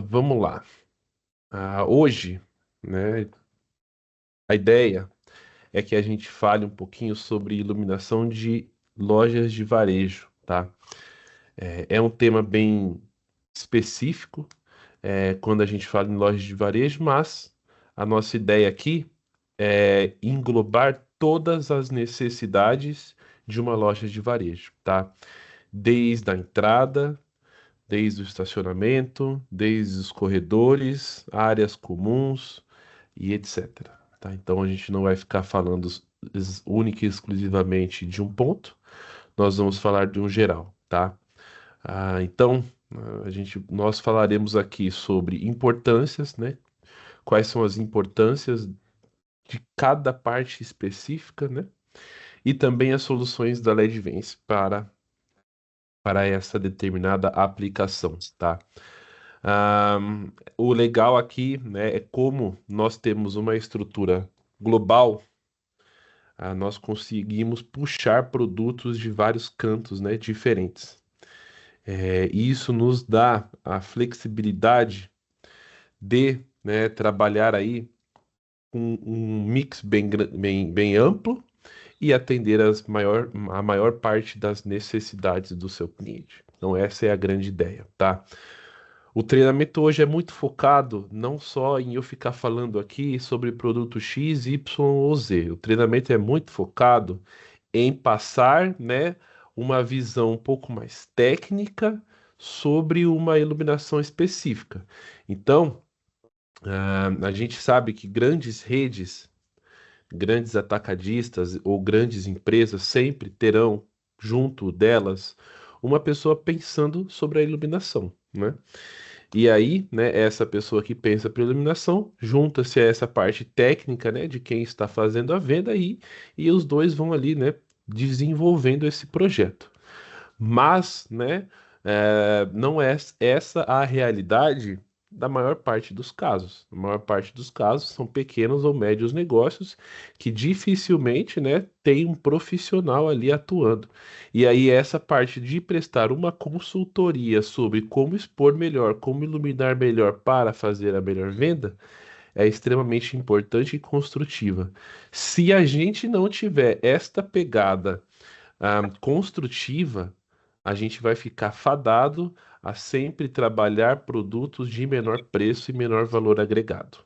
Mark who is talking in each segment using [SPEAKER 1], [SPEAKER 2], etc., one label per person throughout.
[SPEAKER 1] Vamos lá. Hoje, né, a ideia é que a gente fale um pouquinho sobre iluminação de lojas de varejo, tá? É um tema bem específico, quando a gente fala em lojas de varejo, mas a nossa ideia aqui é englobar todas as necessidades de uma loja de varejo, tá? Desde a entrada, desde o estacionamento, desde os corredores, áreas comuns e etc. Tá? Então a gente não vai ficar falando única e exclusivamente de um ponto, nós vamos falar de um geral, tá? Então nós falaremos aqui sobre importâncias, né? Quais são as importâncias de cada parte específica, né? E também as soluções da LEDVense para essa determinada aplicação, tá? Ah, o legal aqui, né, é como nós temos uma estrutura global, nós conseguimos puxar produtos de vários cantos, né, diferentes. E isso nos dá a flexibilidade de, né, trabalhar aí com um mix bem amplo e atender a maior parte das necessidades do seu cliente. Então, essa é a grande ideia, tá? O treinamento hoje é muito focado não só em eu ficar falando aqui sobre produto X, Y ou Z. O treinamento é muito focado em passar, né, uma visão um pouco mais técnica sobre uma iluminação específica. Então, a gente sabe que grandes redes, grandes atacadistas ou grandes empresas sempre terão junto delas uma pessoa pensando sobre a iluminação, né? E aí, né, essa pessoa que pensa para iluminação junta-se a essa parte técnica, né, de quem está fazendo a venda e os dois vão ali, né, desenvolvendo esse projeto. Mas, né, não é essa a realidade da maior parte dos casos. A maior parte dos casos são pequenos ou médios negócios que dificilmente, né, tem um profissional ali atuando. E aí essa parte de prestar uma consultoria sobre como expor melhor, como iluminar melhor para fazer a melhor venda, é extremamente importante e construtiva. Se a gente não tiver esta pegada construtiva, a gente vai ficar fadado a sempre trabalhar produtos de menor preço e menor valor agregado,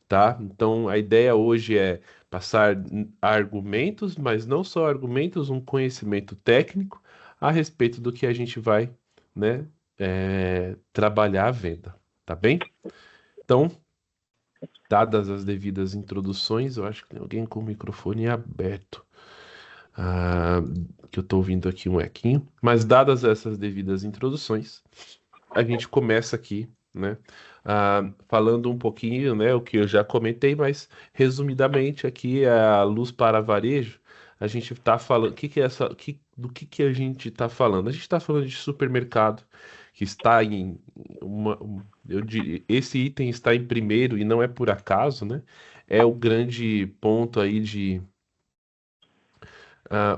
[SPEAKER 1] tá? Então, a ideia hoje é passar argumentos, mas não só argumentos, um conhecimento técnico a respeito do que a gente vai, né, trabalhar a venda, tá bem? Então, dadas as devidas introduções, eu acho que tem alguém com o microfone aberto. ah, que eu estou ouvindo aqui um equinho. Mas dadas essas devidas introduções, a gente começa aqui, né, falando um pouquinho, né, o que eu já comentei, mas resumidamente aqui é a luz para varejo. A gente está falando, o que que é essa, do que a gente está falando? A gente está falando de supermercado que está em eu diria, esse item está em primeiro e não é por acaso, né? É o grande ponto aí de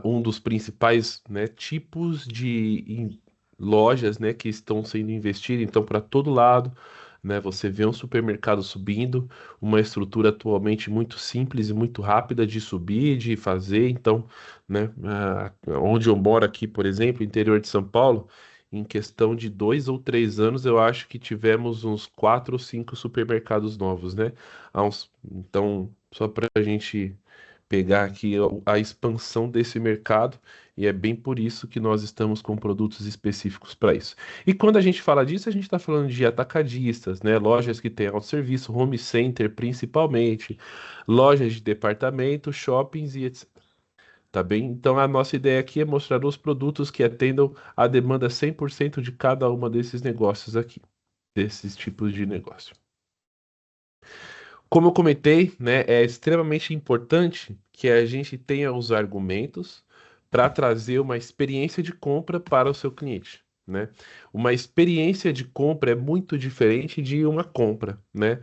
[SPEAKER 1] um dos principais, né, tipos de lojas, né, que estão sendo investidas. Então, para todo lado, né, você vê um supermercado subindo, uma estrutura atualmente muito simples e muito rápida de subir, de fazer. Então, né, onde eu moro aqui, por exemplo, interior de São Paulo, em questão de 2 ou 3 anos, eu acho que tivemos uns 4 ou 5 supermercados novos, né? Então, só para a gente pegar aqui a expansão desse mercado, e é bem por isso que nós estamos com produtos específicos para isso. E quando a gente fala disso, a gente está falando de atacadistas, né? Lojas que têm autosserviço, home center principalmente, lojas de departamento, shoppings e etc. Tá bem? Então a nossa ideia aqui é mostrar os produtos que atendam a demanda 100% de cada uma desses negócios aqui, desses tipos de negócio. Como eu comentei, né, é extremamente importante que a gente tenha os argumentos para trazer uma experiência de compra para o seu cliente, né? Uma experiência de compra é muito diferente de uma compra, né?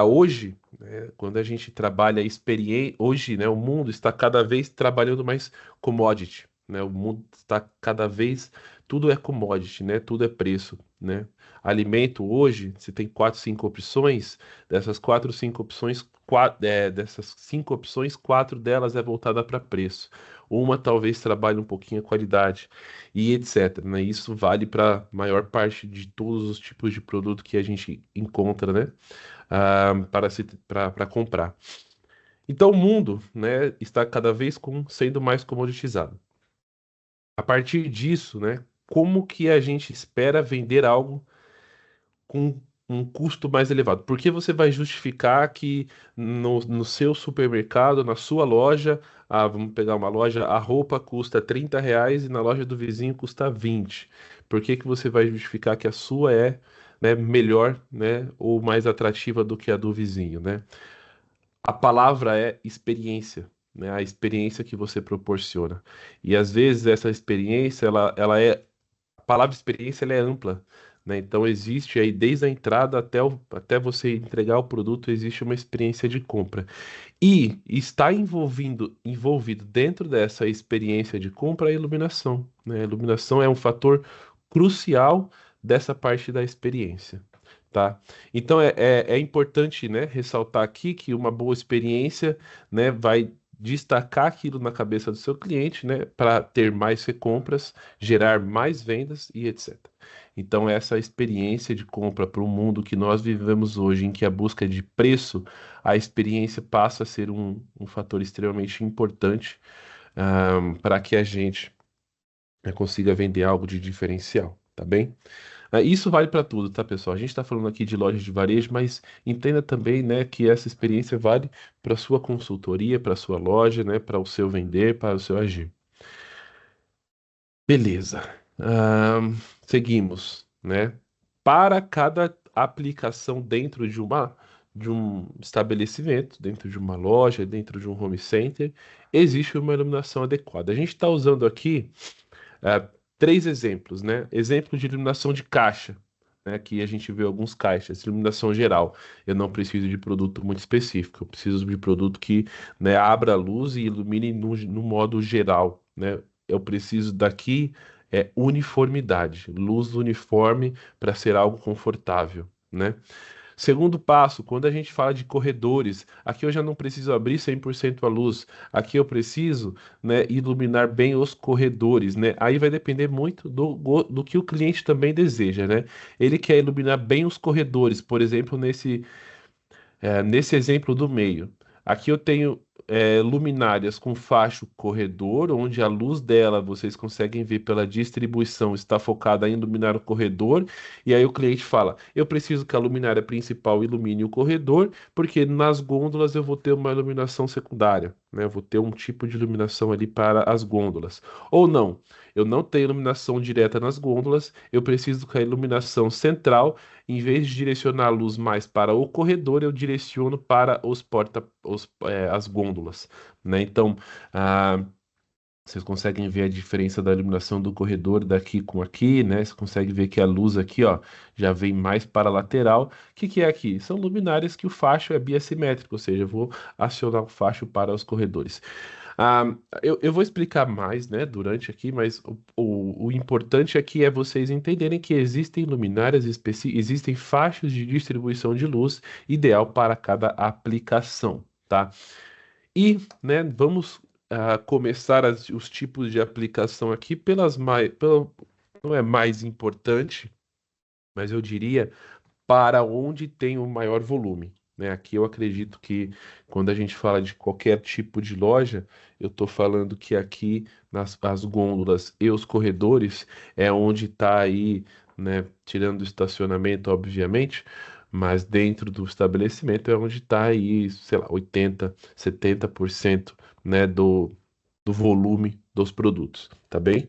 [SPEAKER 1] Hoje, né, quando a gente trabalha experiência, hoje, né, o mundo está cada vez trabalhando mais commodity, né? O mundo está cada vez tudo é commodity, né? Tudo é preço, né? Alimento hoje, você tem quatro, cinco opções. Dessas quatro, cinco opções, dessas cinco opções, quatro delas é voltada para preço. Uma talvez trabalhe um pouquinho a qualidade e etc, né? Isso vale para maior parte de todos os tipos de produto que a gente encontra, né? Para comprar. Então o mundo, né, está cada vez sendo mais comoditizado. A partir disso, né, como que a gente espera vender algo com um custo mais elevado? Por que você vai justificar que no seu supermercado, na sua loja, vamos pegar uma loja, a roupa custa R$ 30 e na loja do vizinho custa 20? Por que que você vai justificar que a sua é, né, melhor, né, ou mais atrativa do que a do vizinho, né? A palavra é experiência, né? A experiência que você proporciona. E às vezes essa experiência, ela é a palavra experiência ela é ampla, né? Então existe aí desde a entrada até você entregar o produto, existe uma experiência de compra. E está envolvido dentro dessa experiência de compra a iluminação, né? A iluminação é um fator crucial dessa parte da experiência, tá? Então é importante, né, ressaltar aqui que uma boa experiência, né, vai destacar aquilo na cabeça do seu cliente, né, para ter mais recompras, gerar mais vendas e etc. Então, essa experiência de compra para o mundo que nós vivemos hoje, em que a busca de preço, a experiência passa a ser um fator extremamente importante, para que a gente, né, consiga vender algo de diferencial, tá bem? Isso vale para tudo, tá, pessoal? A gente está falando aqui de lojas de varejo, mas entenda também, né, que essa experiência vale para sua consultoria, para sua loja, né, para o seu vender, para o seu agir. Beleza. Seguimos, né? Para cada aplicação dentro de um estabelecimento, dentro de uma loja, dentro de um home center, existe uma iluminação adequada. A gente está usando aqui três exemplos, né? Exemplo de iluminação de caixa, né? Aqui a gente vê alguns caixas, iluminação geral. Eu não preciso de produto muito específico, eu preciso de produto que, né, abra a luz e ilumine no modo geral, né? Eu preciso daqui uniformidade, luz uniforme para ser algo confortável, né? Segundo passo, quando a gente fala de corredores, aqui eu já não preciso abrir 100% a luz, aqui eu preciso, né, iluminar bem os corredores, né? Aí vai depender muito do que o cliente também deseja, né? Ele quer iluminar bem os corredores, por exemplo, nesse exemplo do meio. Aqui eu tenho luminárias com faixa corredor, onde a luz dela, vocês conseguem ver pela distribuição, está focada em iluminar o corredor. E aí o cliente fala: eu preciso que a luminária principal ilumine o corredor, porque nas gôndolas eu vou ter uma iluminação secundária, né? Eu vou ter um tipo de iluminação ali para as gôndolas. Ou não, eu não tenho iluminação direta nas gôndolas, eu preciso que a iluminação central, em vez de direcionar a luz mais para o corredor, eu direciono para as gôndolas, né? Então, ah, vocês conseguem ver a diferença da iluminação do corredor daqui com aqui, né? Você consegue ver que a luz aqui, ó, já vem mais para a lateral. O que que é aqui? São luminárias que o facho é biassimétrico, ou seja, eu vou acionar o facho para os corredores. Ah, eu vou explicar mais, né, durante aqui, mas o importante aqui é vocês entenderem que existem luminárias específicas, existem faixas de distribuição de luz ideal para cada aplicação, tá? E, né, vamos começar os tipos de aplicação aqui não é mais importante, mas eu diria para onde tem o maior volume, né? Aqui eu acredito que quando a gente fala de qualquer tipo de loja, eu estou falando que aqui nas as gôndolas e os corredores é onde está aí, né? Tirando o estacionamento, obviamente, mas dentro do estabelecimento é onde está aí, sei lá, 80, 70%, né? Do volume dos produtos, tá bem?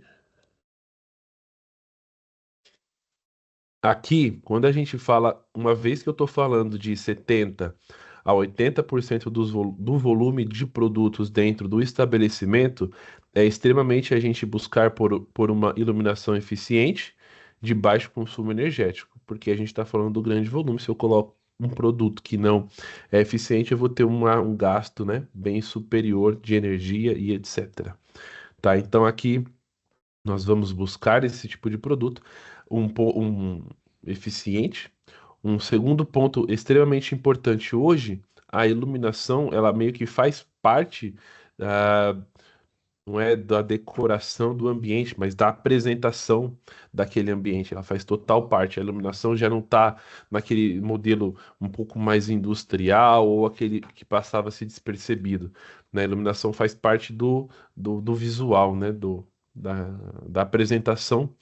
[SPEAKER 1] Aqui, quando a gente fala, uma vez que eu estou falando de 70 a 80% do volume de produtos dentro do estabelecimento, é extremamente a gente buscar por uma iluminação eficiente de baixo consumo energético, porque a gente está falando do grande volume. Se eu coloco um produto que não é eficiente, eu vou ter um gasto, né, bem superior de energia e etc. Tá? Então aqui. Nós vamos buscar esse tipo de produto, um eficiente. Um segundo ponto extremamente importante hoje, a iluminação, ela meio que faz parte, ah, não é da decoração do ambiente, mas da apresentação daquele ambiente. Ela faz total parte. A iluminação já não está naquele modelo um pouco mais industrial ou aquele que passava a ser despercebido, né? A iluminação faz parte do visual, né? Da, da apresentação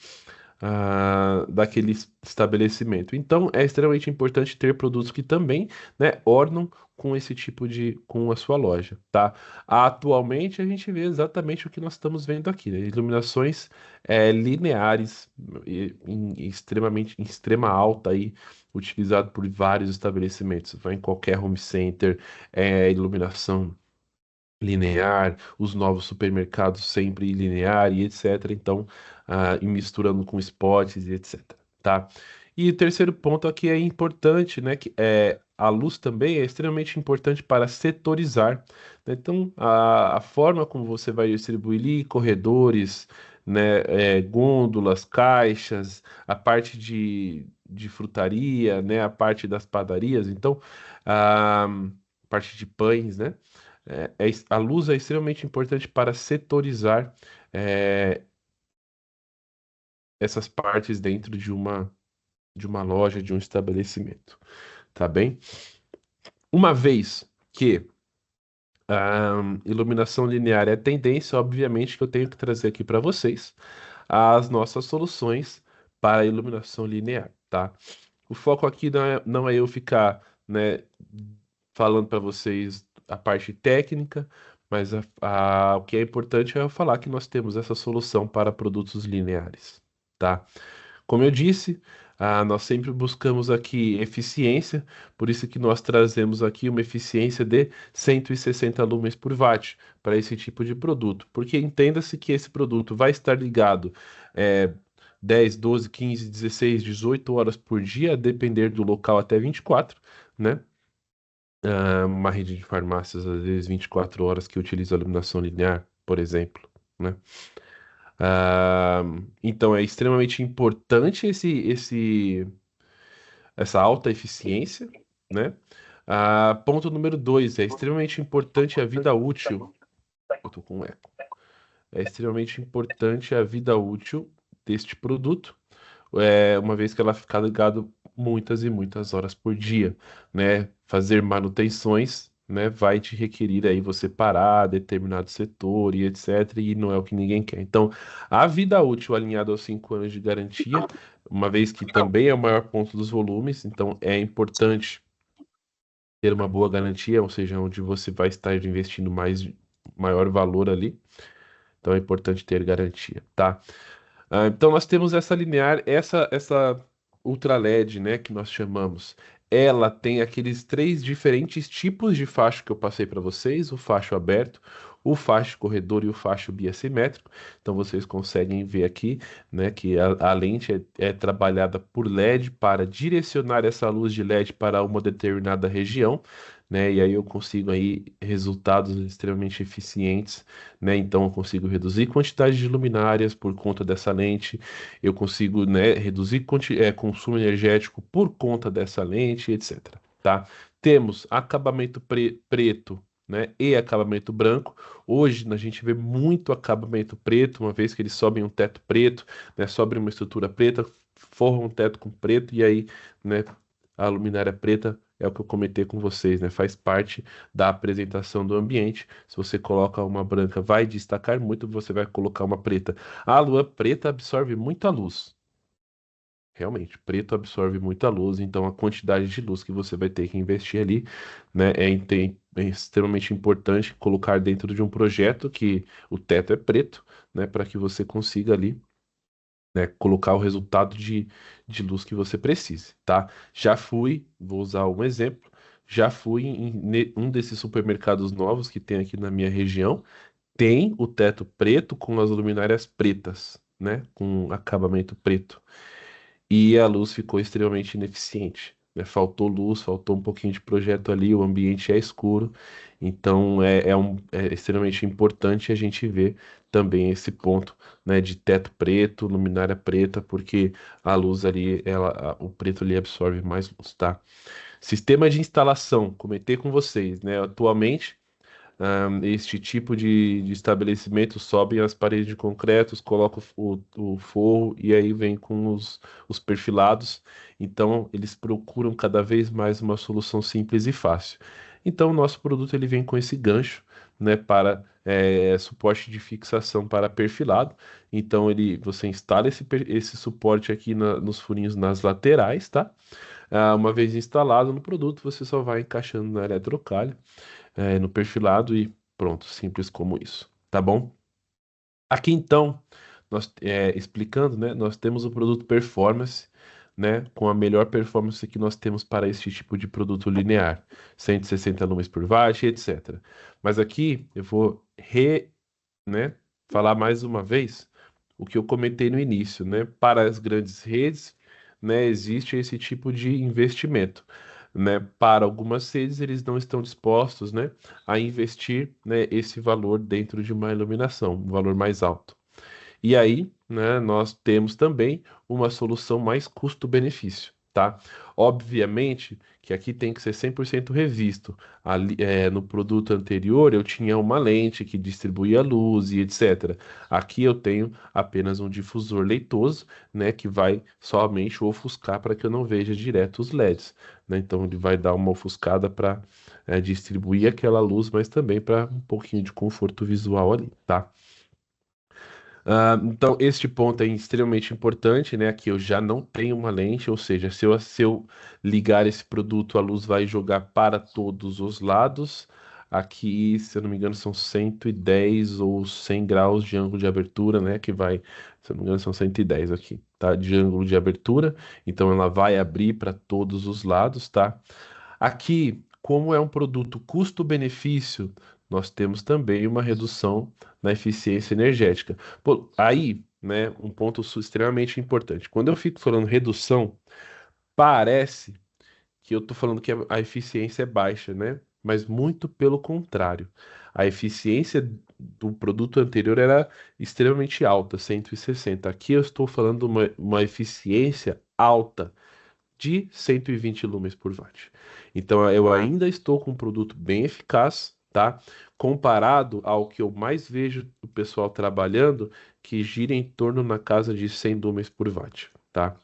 [SPEAKER 1] daquele estabelecimento. Então, é extremamente importante ter produtos que também, né, ornam com esse tipo com a sua loja, tá? Atualmente, a gente vê exatamente o que nós estamos vendo aqui, né? Iluminações lineares, em extrema alta aí, utilizado por vários estabelecimentos. Vai em qualquer home center, iluminação linear, os novos supermercados sempre linear e etc. Então, e misturando com spots e etc. Tá? E o terceiro ponto aqui é importante, né? Que é a luz também é extremamente importante para setorizar, né? Então, a forma como você vai distribuir ali, corredores, né? Gôndolas, caixas, a parte de frutaria, né? A parte das padarias, então, a parte de pães, né? A luz é extremamente importante para setorizar é, essas partes dentro de uma loja, de um estabelecimento, tá bem? Uma vez que a iluminação linear é tendência, obviamente que eu tenho que trazer aqui para vocês as nossas soluções para a iluminação linear, tá? O foco aqui não é eu ficar, né, falando para vocês a parte técnica, mas o que é importante é eu falar que nós temos essa solução para produtos lineares, tá? Como eu disse, nós sempre buscamos aqui eficiência, por isso que nós trazemos aqui uma eficiência de 160 lumens por watt para esse tipo de produto, porque entenda-se que esse produto vai estar ligado é, 10, 12, 15, 16, 18 horas por dia, a depender do local até 24, né? Uma rede de farmácias, às vezes 24 horas que utiliza iluminação linear, por exemplo, né? Ah, então é extremamente importante essa alta eficiência, né? Ponto número dois, é extremamente importante a vida útil. Eu tô com eco. É extremamente importante a vida útil deste produto, uma vez que ela fica ligado muitas e muitas horas por dia, né? Fazer manutenções, né, vai te requerir aí você parar determinado setor e etc. E não é o que ninguém quer. Então, a vida útil alinhada aos 5 anos de garantia, uma vez que também é o maior ponto dos volumes, então é importante ter uma boa garantia, ou seja, onde você vai estar investindo maior valor ali. Então é importante ter garantia, tá? Então nós temos essa linear, essa Ultra LED, né, que nós chamamos. Ela tem aqueles três diferentes tipos de facho que eu passei para vocês, o facho aberto, o facho corredor e o facho biassimétrico. Então vocês conseguem ver aqui, né, que a lente é trabalhada por LED para direcionar essa luz de LED para uma determinada região, né? E aí eu consigo aí resultados extremamente eficientes, né? Então eu consigo reduzir quantidade de luminárias por conta dessa lente, eu consigo, né, reduzir consumo energético por conta dessa lente, etc. Tá? Temos acabamento preto, né, e acabamento branco. Hoje a gente vê muito acabamento preto, uma vez que eles sobem um teto preto, né, sobem uma estrutura preta, forram um teto com preto e aí, né, a luminária preta é o que eu comentei com vocês, né? Faz parte da apresentação do ambiente. Se você coloca uma branca, vai destacar muito, você vai colocar uma preta. A lua preta absorve muita luz. Realmente, preto absorve muita luz, então a quantidade de luz que você vai ter que investir ali, né, é extremamente importante colocar dentro de um projeto que o teto é preto, né, para que você consiga ali, né, colocar o resultado de luz que você precise, tá? Vou usar um exemplo, já fui em um desses supermercados novos que tem aqui na minha região, tem o teto preto com as luminárias pretas, né, com acabamento preto, e a luz ficou extremamente ineficiente. né? Faltou luz, faltou um pouquinho de projeto ali, o ambiente é escuro, então é extremamente importante a gente ver também esse ponto, né, de teto preto, luminária preta, porque a luz ali, o preto ali absorve mais luz, tá? Sistema de instalação, comentei com vocês, né? Atualmente, este tipo de estabelecimento sobem as paredes de concreto, coloca o forro e aí vem com os perfilados. Então, eles procuram cada vez mais uma solução simples e fácil. Então, o nosso produto ele vem com esse gancho, né, para suporte de fixação para perfilado. Então, você instala esse suporte aqui nos furinhos nas laterais, tá? Uma vez instalado no produto, você só vai encaixando na eletrocalha, no perfilado e pronto, simples como isso, tá bom? Aqui então, explicando, né, nós temos o produto Performance, né, com a melhor performance que nós temos para este tipo de produto linear, 160 lumens por watt, etc. Mas aqui eu vou né, falar mais uma vez o que eu comentei no início, né? Para as grandes redes, né, existe esse tipo de investimento, né? Para algumas redes, eles não estão dispostos, né, a investir, né, esse valor dentro de uma iluminação, um valor mais alto. E aí, né, nós temos também uma solução mais custo-benefício, tá? Obviamente que aqui tem que ser 100% revisto. No produto anterior eu tinha uma lente que distribuía luz e etc. Aqui eu tenho apenas um difusor leitoso, né, que vai somente ofuscar para que eu não veja direto os LEDs, né? Então ele vai dar uma ofuscada para distribuir aquela luz, mas também para um pouquinho de conforto visual ali, tá? Então, este ponto é extremamente importante, né? Aqui eu já não tenho uma lente, ou seja, se eu ligar esse produto, a luz vai jogar para todos os lados. Aqui, se eu não me engano, são 110 ou 100 graus de ângulo de abertura, né? Que vai, se eu não me engano, são 110 aqui, tá? De ângulo de abertura. Então, ela vai abrir para todos os lados, tá? Aqui, como é um produto custo-benefício, nós temos também uma redução na eficiência energética. Pô, aí, né, um ponto extremamente importante. Quando eu fico falando redução, parece que eu estou falando que a eficiência é baixa, né? Mas muito pelo contrário. A eficiência do produto anterior era extremamente alta, 160. Aqui eu estou falando uma eficiência alta de 120 lumens por watt. Então eu ainda estou com um produto bem eficaz, tá? Comparado ao que eu mais vejo o pessoal trabalhando, que gira em torno na casa de 100 lumens por watt, tá?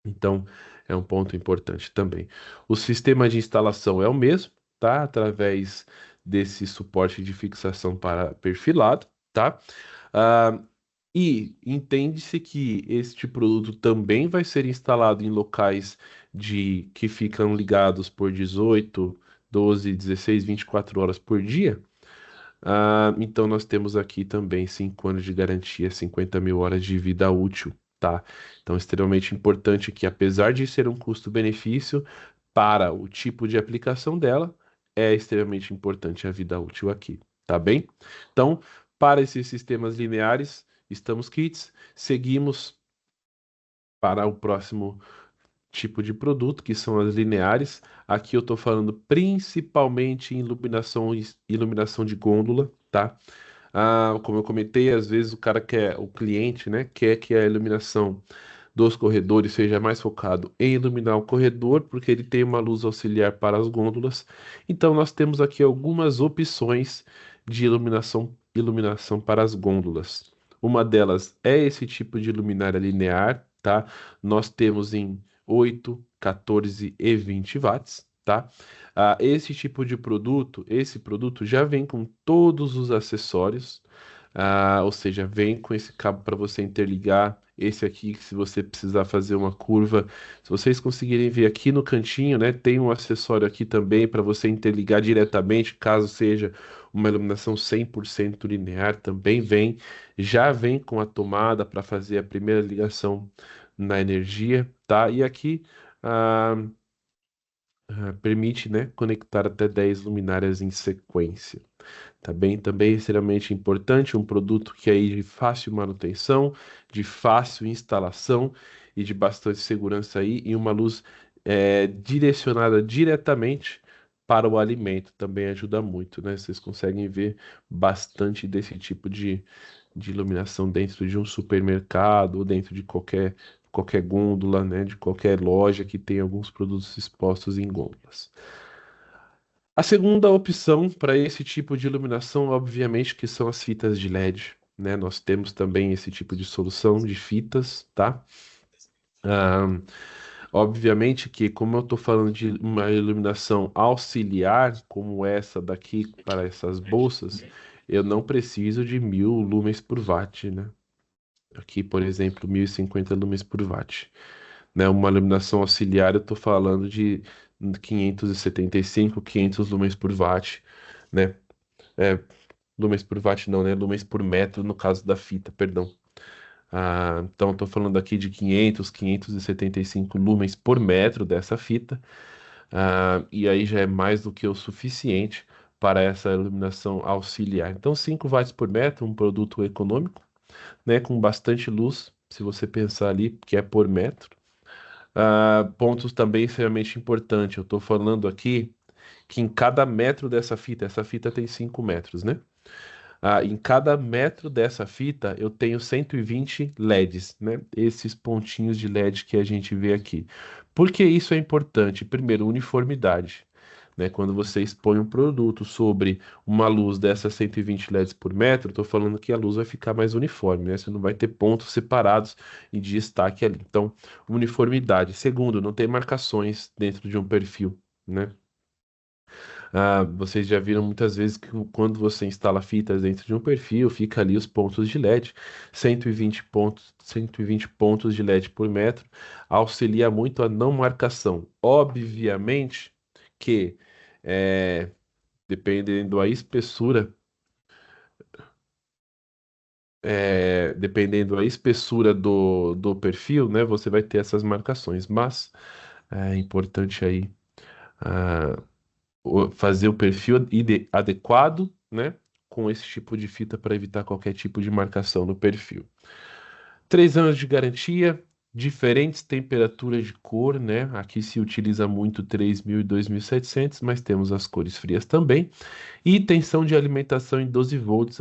[SPEAKER 1] Então é um ponto importante também. O sistema de instalação é o mesmo, tá? Através desse suporte de fixação para perfilado, tá? Ah, e entende-se que este produto também vai ser instalado em locais que ficam ligados por 18, 12, 16, 24 horas por dia. Então nós temos aqui também 5 anos de garantia, 50 mil horas de vida útil, tá? Então, extremamente importante que, apesar de ser um custo-benefício para o tipo de aplicação dela, é extremamente importante a vida útil aqui, tá bem? Então, para esses sistemas lineares, estamos kits, seguimos para o próximo tipo de produto, que são as lineares. Aqui eu estou falando principalmente em iluminação de gôndola, tá? Como eu comentei, às vezes o cliente, né, quer que a iluminação dos corredores seja mais focado em iluminar o corredor, porque ele tem uma luz auxiliar para as gôndolas. Então, nós temos aqui algumas opções de iluminação para as gôndolas. Uma delas é esse tipo de luminária linear, tá? Nós temos em 8, 14 e 20 watts, tá? Esse produto já vem com todos os acessórios, ou seja, vem com esse cabo para você interligar. Esse aqui, se você precisar fazer uma curva, se vocês conseguirem ver aqui no cantinho, né, tem um acessório aqui também para você interligar diretamente, caso seja uma iluminação 100% linear, também já vem com a tomada para fazer a primeira ligação na energia, tá? E aqui ah, permite, né, conectar até 10 luminárias em sequência. Tá bem? Também é extremamente importante, um produto que é aí de fácil manutenção, de fácil instalação e de bastante segurança aí, e uma luz direcionada diretamente para o alimento também ajuda muito, né? Vocês conseguem ver bastante desse tipo de iluminação dentro de um supermercado ou dentro de qualquer gôndola, né? De qualquer loja que tem alguns produtos expostos em gôndolas. A segunda opção para esse tipo de iluminação, obviamente, que são as fitas de LED, né? Nós temos também esse tipo de solução de fitas, tá? Ah, obviamente que, como eu estou falando de uma iluminação auxiliar, como essa daqui para essas bolsas, eu não preciso de 1000 lumens por watt, né? Aqui, por exemplo, 1050 lumens por watt. Né? Uma iluminação auxiliar, eu estou falando de 575, 500 lumens por watt, né? É, lumens por watt não, né? Lumens por metro no caso da fita, perdão. Então, estou falando aqui de 500, 575 lumens por metro dessa fita. E aí já é mais do que o suficiente para essa iluminação auxiliar. Então, 5 watts por metro, um produto econômico, né, com bastante luz, se você pensar ali que é por metro. Pontos também extremamente importantes. Eu estou falando aqui que em cada metro dessa fita, essa fita tem 5 metros, né? Em cada metro dessa fita eu tenho 120 LEDs, né? Esses pontinhos de LED que a gente vê aqui. Por que isso é importante? Primeiro, uniformidade. Né? Quando você expõe um produto sobre uma luz dessas 120 LEDs por metro, estou falando que a luz vai ficar mais uniforme, né? Você não vai ter pontos separados e de destaque ali. Então, uniformidade. Segundo, não tem marcações dentro de um perfil, né? Vocês já viram muitas vezes que quando você instala fitas dentro de um perfil, fica ali os pontos de LED, 120 pontos de LED por metro, auxilia muito a não marcação. Obviamente que, é, dependendo da espessura, dependendo da espessura do perfil, né, você vai ter essas marcações, mas é importante aí. ah, fazer o perfil adequado, né, com esse tipo de fita para evitar qualquer tipo de marcação no perfil. 3 anos de garantia, diferentes temperaturas de cor, né? Aqui se utiliza muito 3000 e 2700, mas temos as cores frias também. E tensão de alimentação em 12 volts,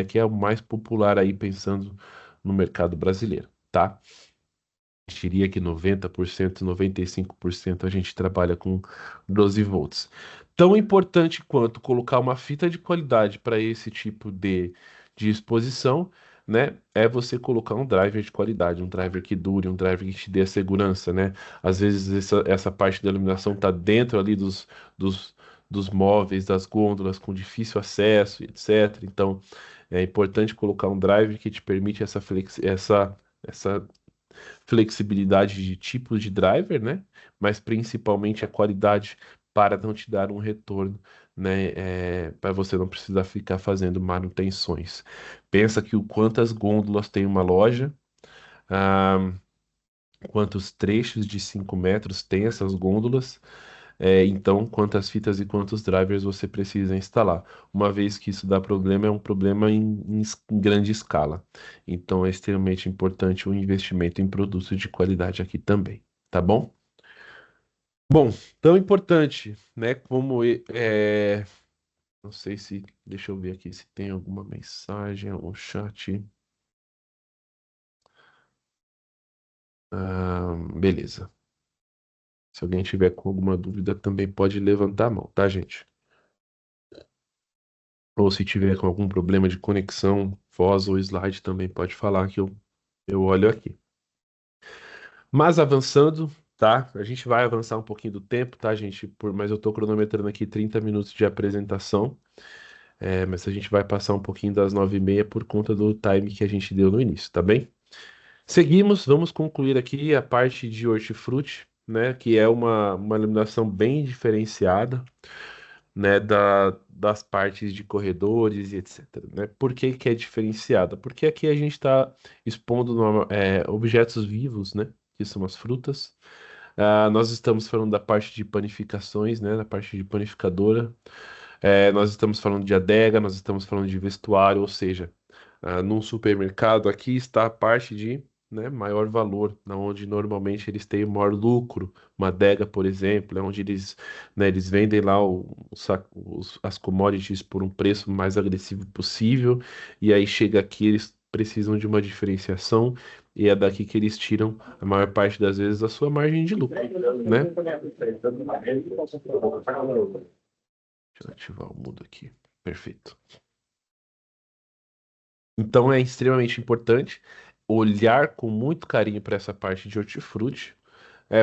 [SPEAKER 1] que é o mais popular aí pensando no mercado brasileiro, tá? Diria que 90%, 95% a gente trabalha com 12 volts. Tão importante quanto colocar uma fita de qualidade para esse tipo de exposição, né? É você colocar um driver de qualidade, um driver que dure, um driver que te dê a segurança, né? Às vezes essa parte da iluminação está dentro ali dos, dos móveis, das gôndolas, com difícil acesso, etc. Então, é importante colocar um driver que te permite essa flexibilidade de tipos de driver, né? Mas principalmente a qualidade para não te dar um retorno, né? Para você não precisar ficar fazendo manutenções. Pensa que o quantas gôndolas tem uma loja, ah, quantos trechos de 5 metros tem essas gôndolas. Então, quantas fitas e quantos drivers você precisa instalar. Uma vez que isso dá problema, é um problema em grande escala. Então, é extremamente importante o investimento em produtos de qualidade aqui também, tá bom? Bom, tão importante, né? Não sei se. Deixa eu ver aqui se tem alguma mensagem ou chat. Beleza. Se alguém tiver com alguma dúvida, também pode levantar a mão, tá, gente? Ou se tiver com algum problema de conexão, voz ou slide, também pode falar que eu olho aqui. Mas avançando, tá? A gente vai avançar um pouquinho do tempo, tá, gente? Mas eu tô cronometrando aqui 30 minutos de apresentação. Mas a gente vai passar um pouquinho das 9h30 por conta do time que a gente deu no início, tá bem? Seguimos, vamos concluir aqui a parte de hortifruti, né? Que é uma iluminação bem diferenciada, né, das partes de corredores e etc, né? Por que que é diferenciada? Porque aqui a gente está expondo objetos vivos, né, que são as frutas. Nós estamos falando da parte de panificações, né, da parte de panificadora. Nós estamos falando de adega, nós estamos falando de vestuário, ou seja, num supermercado aqui está a parte de né, maior valor, na onde normalmente eles têm o maior lucro. Uma adega, por exemplo, é onde eles, né, eles vendem lá as commodities por um preço mais agressivo possível, e aí chega aqui, eles precisam de uma diferenciação, e é daqui que eles tiram a maior parte das vezes a sua margem de lucro, né? Deixa eu ativar o mudo aqui. Perfeito. Então é extremamente importante olhar com muito carinho para essa parte de hortifruti,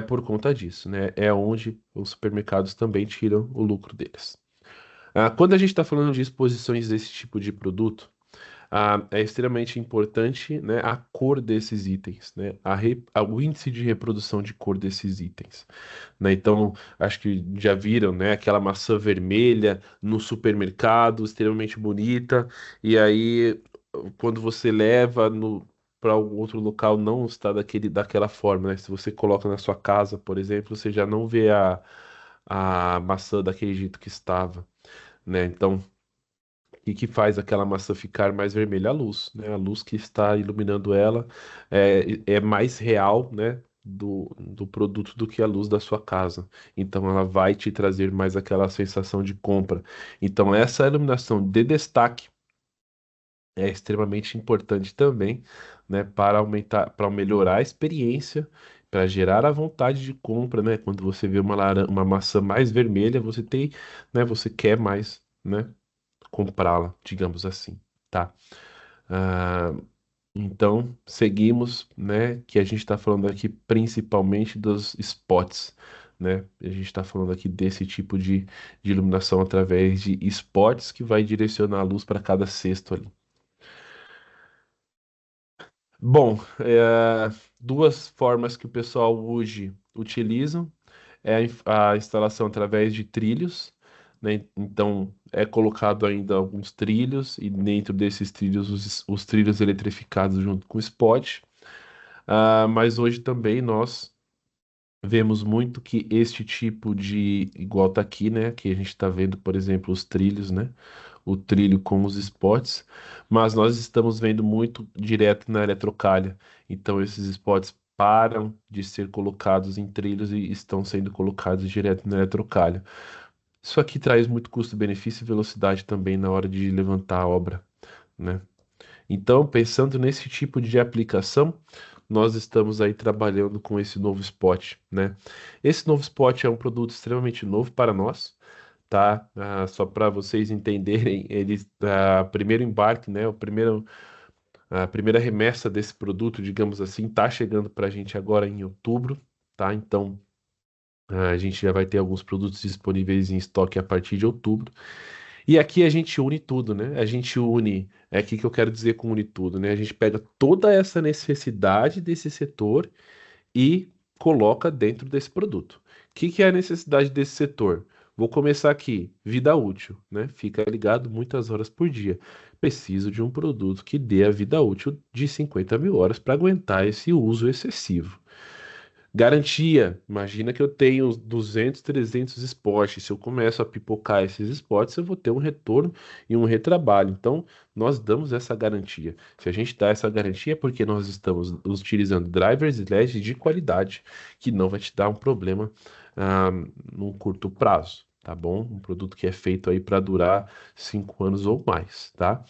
[SPEAKER 1] por conta disso, né? É onde os supermercados também tiram o lucro deles. Quando a gente está falando de exposições desse tipo de produto, é extremamente importante, né, a cor desses itens, né? O índice de reprodução de cor desses itens, né? Então, acho que já viram, né, aquela maçã vermelha no supermercado, extremamente bonita, e aí quando você leva no para algum outro local não está daquela forma, né? Se você coloca na sua casa, por exemplo, você já não vê a maçã daquele jeito que estava, né? Então, o que que faz aquela maçã ficar mais vermelha? A luz, né? A luz que está iluminando ela é mais real, né? Do produto do que a luz da sua casa. Então ela vai te trazer mais aquela sensação de compra. Então essa iluminação de destaque é extremamente importante também, né? Para melhorar a experiência, para gerar a vontade de compra, né? Quando você vê uma maçã mais vermelha, você tem, né? Você quer mais, né? Comprá-la, digamos assim, tá? Ah, então, seguimos, né? Que a gente está falando aqui principalmente dos spots, né? A gente está falando aqui desse tipo de iluminação através de spots que vai direcionar a luz para cada cesto ali. Bom, duas formas que o pessoal hoje utilizam é a instalação através de trilhos, né? Então é colocado ainda alguns trilhos e dentro desses trilhos os trilhos eletrificados junto com o spot. Mas hoje também nós vemos muito que este tipo de, igual tá aqui, né? Que a gente está vendo, por exemplo, os trilhos, né? O trilho com os spots, mas nós estamos vendo muito direto na eletrocalha. Então esses spots param de ser colocados em trilhos e estão sendo colocados direto na eletrocalha. Isso aqui traz muito custo-benefício e velocidade também na hora de levantar a obra, né? Então, pensando nesse tipo de aplicação, nós estamos aí trabalhando com esse novo spot, né? Esse novo spot é um produto extremamente novo para nós, tá? Só para vocês entenderem, ele, primeiro embarque, né? A primeira remessa desse produto, digamos assim, tá chegando para a gente agora em outubro, tá? Então, a gente já vai ter alguns produtos disponíveis em estoque a partir de outubro. E aqui a gente une tudo, né? A gente une, é aqui que eu quero dizer com une tudo, né? A gente pega toda essa necessidade desse setor e coloca dentro desse produto. O que que é a necessidade desse setor? Vou começar aqui, vida útil, né? Fica ligado muitas horas por dia. Preciso de um produto que dê a vida útil de 50 mil horas para aguentar esse uso excessivo. Garantia. Imagina que eu tenho 200, 300 spots. Se eu começo a pipocar esses spots, eu vou ter um retorno e um retrabalho. Então, nós damos essa garantia. Se a gente dá essa garantia, é porque nós estamos utilizando drivers e LEDs de qualidade, que não vai te dar um problema, ah, num curto prazo, tá bom? Um produto que é feito aí para durar 5 anos ou mais, tá?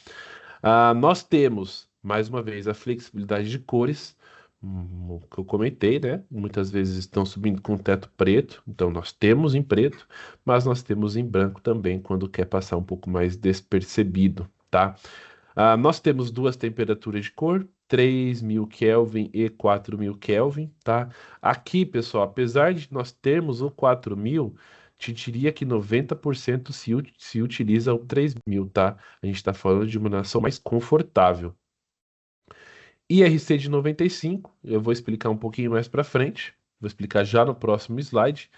[SPEAKER 1] Nós temos, mais uma vez, a flexibilidade de cores, o que eu comentei, né? Muitas vezes estão subindo com teto preto, então nós temos em preto, mas nós temos em branco também, quando quer passar um pouco mais despercebido, tá? Nós temos duas temperaturas de cor, 3000 Kelvin e 4000 Kelvin, tá? Aqui, pessoal, apesar de nós termos o 4000, te diria que 90% se utiliza o 3000, tá? A gente está falando de uma iluminação mais confortável. IRC de 95, eu vou explicar um pouquinho mais para frente, vou explicar já no próximo slide.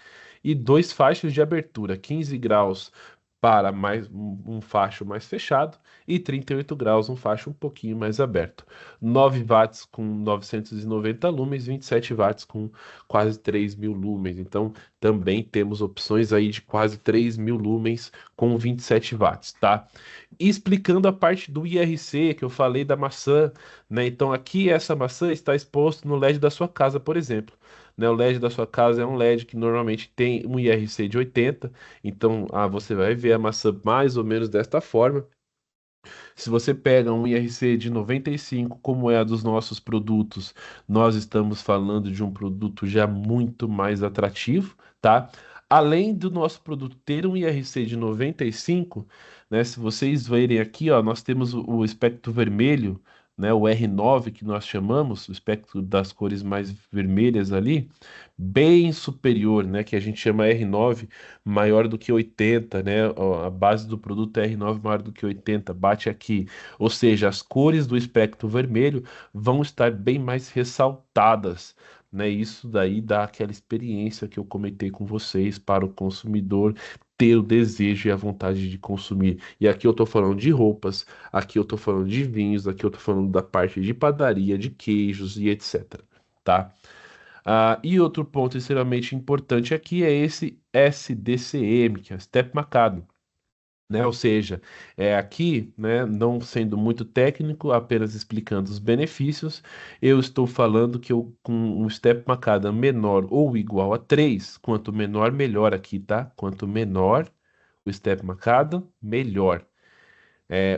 [SPEAKER 1] E dois faixas de abertura, 15 graus para mais um facho mais fechado e 38 graus, um facho um pouquinho mais aberto. 9 watts com 990 lumens, 27 watts com quase 3.000 lumens. Então, também temos opções aí de quase 3.000 lumens com 27 watts, tá? E explicando a parte do IRC que eu falei da maçã, né? Então, aqui essa maçã está exposta no LED da sua casa, por exemplo. Né, o LED da sua casa é um LED que normalmente tem um IRC de 80, então você vai ver a maçã mais ou menos desta forma. Se você pega um IRC de 95, como é a dos nossos produtos, nós estamos falando de um produto já muito mais atrativo, tá? Além do nosso produto ter um IRC de 95, né? Se vocês verem aqui, ó, nós temos o espectro vermelho, né? O R9 que nós chamamos, o espectro das cores mais vermelhas ali, bem superior, né? Que a gente chama R9 maior do que 80, né? Ó, a base do produto é R9 maior do que 80, bate aqui. Ou seja, as cores do espectro vermelho vão estar bem mais ressaltadas, né? Isso daí dá aquela experiência que eu comentei com vocês para o consumidor ter o desejo e a vontade de consumir. E aqui eu estou falando de roupas, aqui eu estou falando de vinhos, aqui eu estou falando da parte de padaria, de queijos e etc. Tá? E outro ponto extremamente importante aqui é esse SDCM, que é Step Macado, né? Ou seja, aqui, né, não sendo muito técnico, apenas explicando os benefícios, eu estou falando que eu, com um Step Macadam menor ou igual a 3, quanto menor, melhor aqui, tá? Quanto menor o Step Macadam, melhor.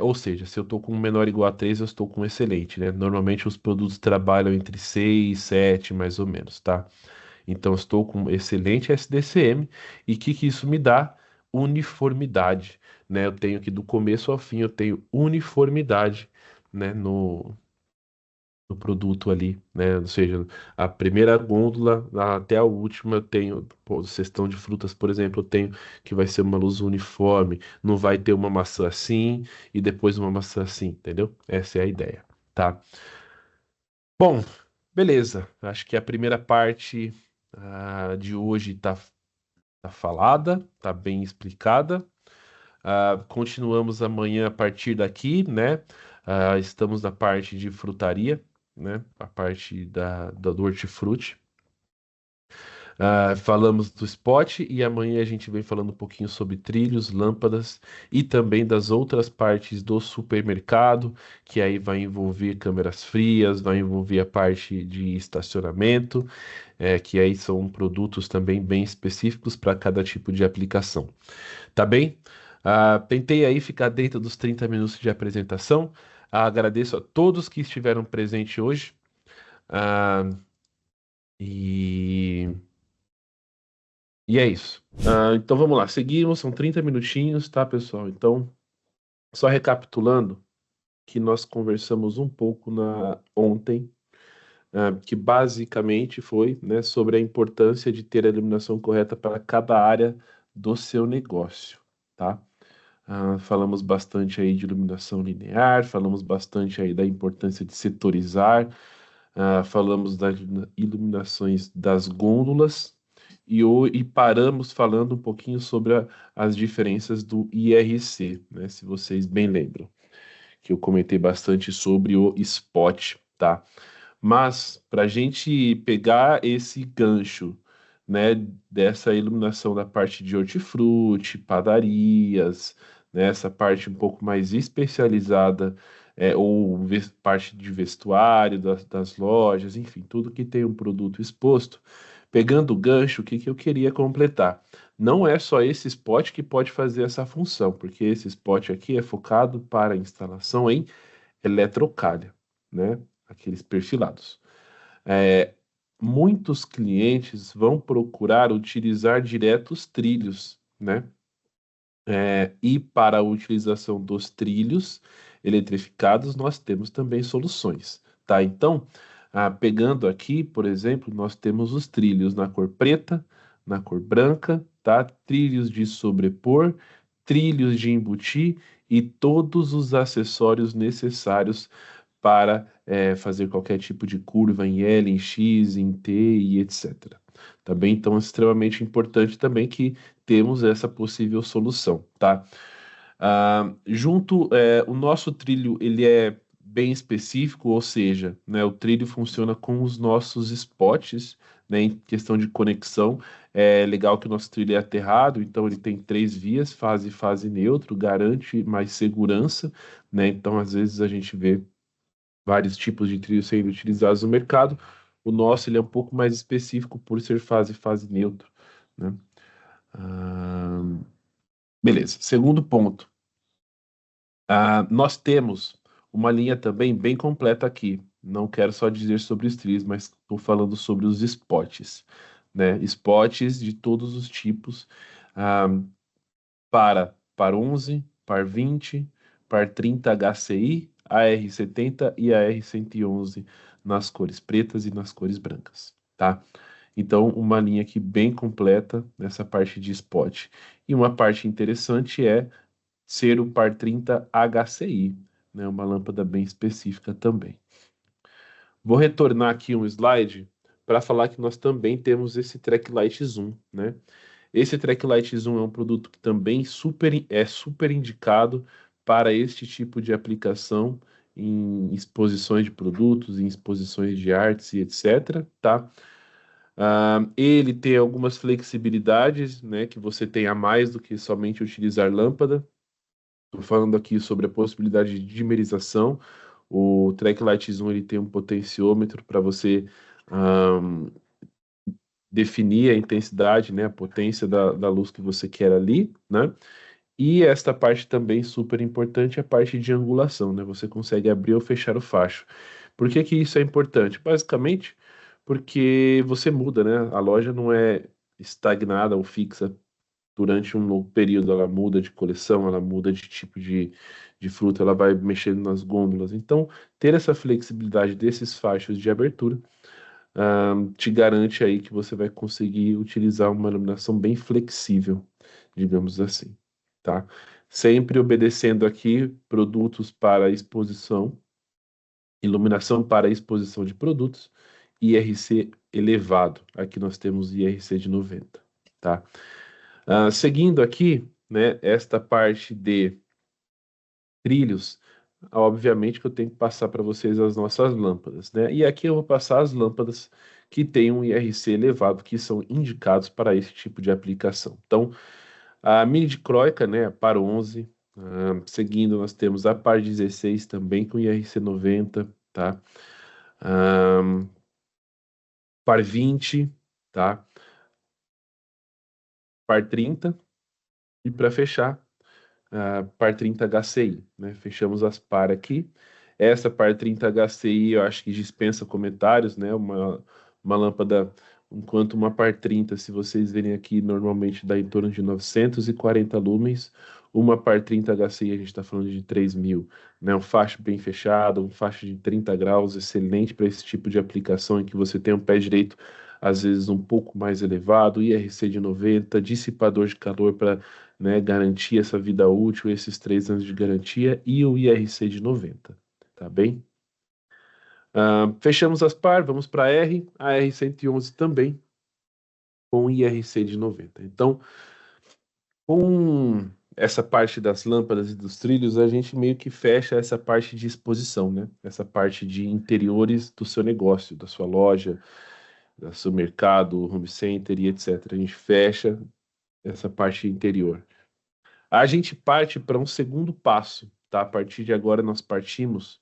[SPEAKER 1] Ou seja, se eu estou com um menor ou igual a 3, eu estou com um excelente, né? Normalmente os produtos trabalham entre 6 e 7, mais ou menos, tá? Então, estou com um excelente SDCM. E o que isso me dá? Uniformidade, né? Eu tenho que do começo ao fim eu tenho uniformidade, né, no produto ali, né? Ou seja, a primeira gôndola até a última eu tenho, pô, cestão de frutas, por exemplo, eu tenho que vai ser uma luz uniforme, não vai ter uma maçã assim e depois uma maçã assim, entendeu? Essa é a ideia, tá? Bom, beleza. Acho que a primeira parte de hoje tá falada, tá bem explicada. Continuamos amanhã a partir daqui, né? Estamos na parte de frutaria, né? A parte do hortifruti. Falamos do spot e amanhã a gente vem falando um pouquinho sobre trilhos, lâmpadas e também das outras partes do supermercado, que aí vai envolver câmeras frias, vai envolver a parte de estacionamento, que aí são produtos também bem específicos para cada tipo de aplicação. Tá bem? Tentei aí ficar dentro dos 30 minutos de apresentação. Agradeço a todos que estiveram presentes hoje. Ah, e, e é isso. Então vamos lá, seguimos, são 30 minutinhos, tá, pessoal? Então, só recapitulando que nós conversamos um pouco ontem, que basicamente foi, né, sobre a importância de ter a iluminação correta para cada área do seu negócio, tá? Falamos bastante aí de iluminação linear, falamos bastante aí da importância de setorizar, falamos das iluminações das gôndolas e paramos falando um pouquinho sobre as diferenças do IRC, né? Se vocês bem lembram, que eu comentei bastante sobre o spot, tá? Mas para a gente pegar esse gancho, né, dessa iluminação da parte de hortifruti, padarias, né, essa parte um pouco mais especializada, ou parte de vestuário das lojas, enfim, tudo que tem um produto exposto. Pegando o gancho, o que que eu queria completar? Não é só esse spot que pode fazer essa função, porque esse spot aqui é focado para instalação em eletrocalha, né? Aqueles perfilados. É, muitos clientes vão procurar utilizar direto os trilhos, né? E para a utilização dos trilhos eletrificados, nós temos também soluções, tá? Então, pegando aqui, por exemplo, nós temos os trilhos na cor preta, na cor branca, tá? Trilhos de sobrepor, trilhos de embutir e todos os acessórios necessários para fazer qualquer tipo de curva em L, em X, em T e etc. tá bem? Então é extremamente importante também que temos essa possível solução, tá? O nosso trilho ele é bem específico, ou seja, né, o trilho funciona com os nossos spots, né, em questão de conexão. É legal que o nosso trilho é aterrado, então ele tem três vias, fase e fase neutro, garante mais segurança, né? Então às vezes a gente vê vários tipos de trilhos sendo utilizados no mercado. O nosso ele é um pouco mais específico por ser fase e fase neutro, né? Ah, beleza. Segundo ponto. Nós temos uma linha também bem completa aqui. Não quero só dizer sobre os trilhos, mas estou falando sobre os spots, né? Spots de todos os tipos, ah, para par 11, par 20, par 30 HCI, AR70 e AR111 nas cores pretas e nas cores brancas, tá? Então, uma linha aqui bem completa nessa parte de spot. E uma parte interessante é ser o par 30 HCI, né? Uma lâmpada bem específica também. Vou retornar aqui um slide para falar que nós também temos esse Track Light Zoom, né? Esse Track Light Zoom é um produto que também é super indicado para este tipo de aplicação em exposições de produtos, em exposições de artes e etc, tá? Ele tem algumas flexibilidades, né, que você tem a mais do que somente utilizar lâmpada. Estou falando aqui sobre a possibilidade de dimerização. O Track Light Zoom ele tem um potenciômetro para você ahm, definir a intensidade, né, a potência da luz que você quer ali, né? E esta parte também super importante é a parte de angulação, né? Você consegue abrir ou fechar o facho. Por que que isso é importante? Basicamente, porque você muda, né? A loja não é estagnada ou fixa durante um longo período, ela muda de coleção, ela muda de tipo de fruta, ela vai mexendo nas gôndolas. Então, ter essa flexibilidade desses fachos de abertura te garante aí que você vai conseguir utilizar uma iluminação bem flexível, digamos assim, tá? Sempre obedecendo aqui produtos para exposição, iluminação para exposição de produtos, IRC elevado. Aqui nós temos IRC de 90, tá? Seguindo aqui, né, esta parte de trilhos, obviamente que eu tenho que passar para vocês as nossas lâmpadas, né? E aqui eu vou passar as lâmpadas que têm um IRC elevado, que são indicados para esse tipo de aplicação. Então, a mini dicróica, né, a par 11, seguindo nós temos a par 16 também com IRC 90, tá? Ah, par 20, tá? Par 30 e para fechar par 30 HCI, né? Fechamos as par aqui. Essa par 30 HCI eu acho que dispensa comentários, né? Uma lâmpada, enquanto uma par 30, se vocês verem aqui, normalmente dá em torno de 940 lumens. Uma par 30 HCI a gente está falando de 3.000, né? Um facho bem fechado, um facho de 30 graus, excelente para esse tipo de aplicação em que você tem um pé direito às vezes um pouco mais elevado, IRC de 90, dissipador de calor para, né, garantir essa vida útil, esses 3 anos de garantia e o IRC de 90, tá bem? Fechamos as par, vamos para a R111 também com IRC de 90. Então, com essa parte das lâmpadas e dos trilhos, a gente meio que fecha essa parte de exposição, né? Essa parte de interiores do seu negócio, da sua loja, do seu mercado, home center e etc. A gente fecha essa parte interior. A gente parte para um segundo passo, tá? A partir de agora nós partimos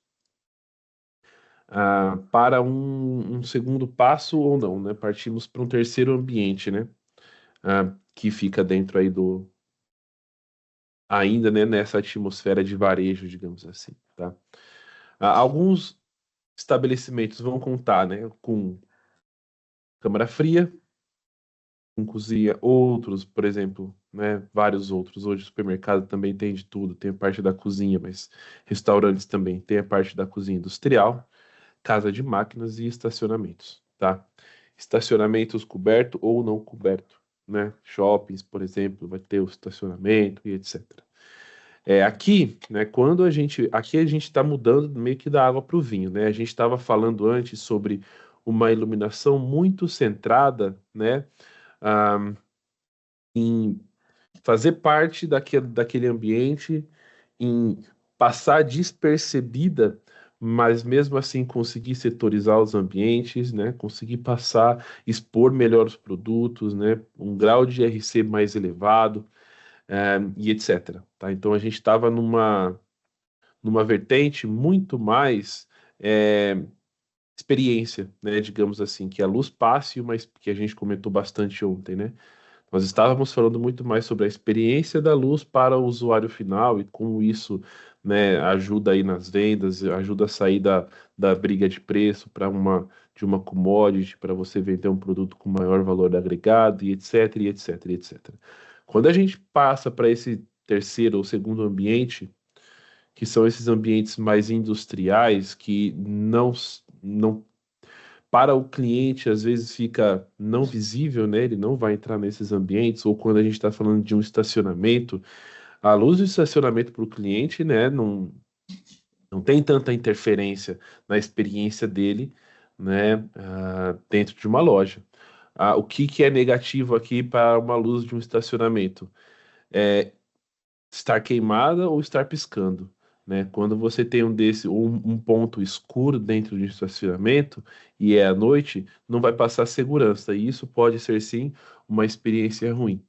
[SPEAKER 1] para um segundo passo ou não, né? Partimos para um terceiro ambiente, né? Que fica dentro aí ainda, né, nessa atmosfera de varejo, digamos assim, tá? Alguns estabelecimentos vão contar, né, com câmara fria, com cozinha, outros, por exemplo, né, vários outros. Hoje o supermercado também tem de tudo, tem a parte da cozinha, mas restaurantes também tem a parte da cozinha industrial, casa de máquinas e estacionamentos, tá? Estacionamentos coberto ou não coberto, né? Shoppings, por exemplo, vai ter o estacionamento e etc. Aqui, né, aqui a gente está mudando meio que da água para o vinho, né? A gente estava falando antes sobre uma iluminação muito centrada, né, ah, em fazer parte daquele ambiente, em passar despercebida, mas mesmo assim conseguir setorizar os ambientes, né? Conseguir passar, expor melhor os produtos, né? Um grau de RC mais elevado, e etc. Tá? Então a gente estava numa vertente muito mais experiência, né? Digamos assim, que a luz passe, mas que a gente comentou bastante ontem, né? Nós estávamos falando muito mais sobre a experiência da luz para o usuário final e como isso, né, ajuda aí nas vendas, ajuda a sair da briga de preço de uma commodity para você vender um produto com maior valor agregado e etc, e etc, e etc. Quando a gente passa para esse terceiro ou segundo ambiente, que são esses ambientes mais industriais, que não para o cliente, às vezes fica não visível, né? Ele não vai entrar nesses ambientes, ou quando a gente está falando de um estacionamento, a luz do estacionamento para o cliente, né? Não tem tanta interferência na experiência dele, né? Dentro de uma loja. O que que é negativo aqui para uma luz de um estacionamento? Estar queimada ou estar piscando, né? Quando você tem um ponto escuro dentro de um estacionamento e é à noite, não vai passar segurança, e isso pode ser sim uma experiência ruim.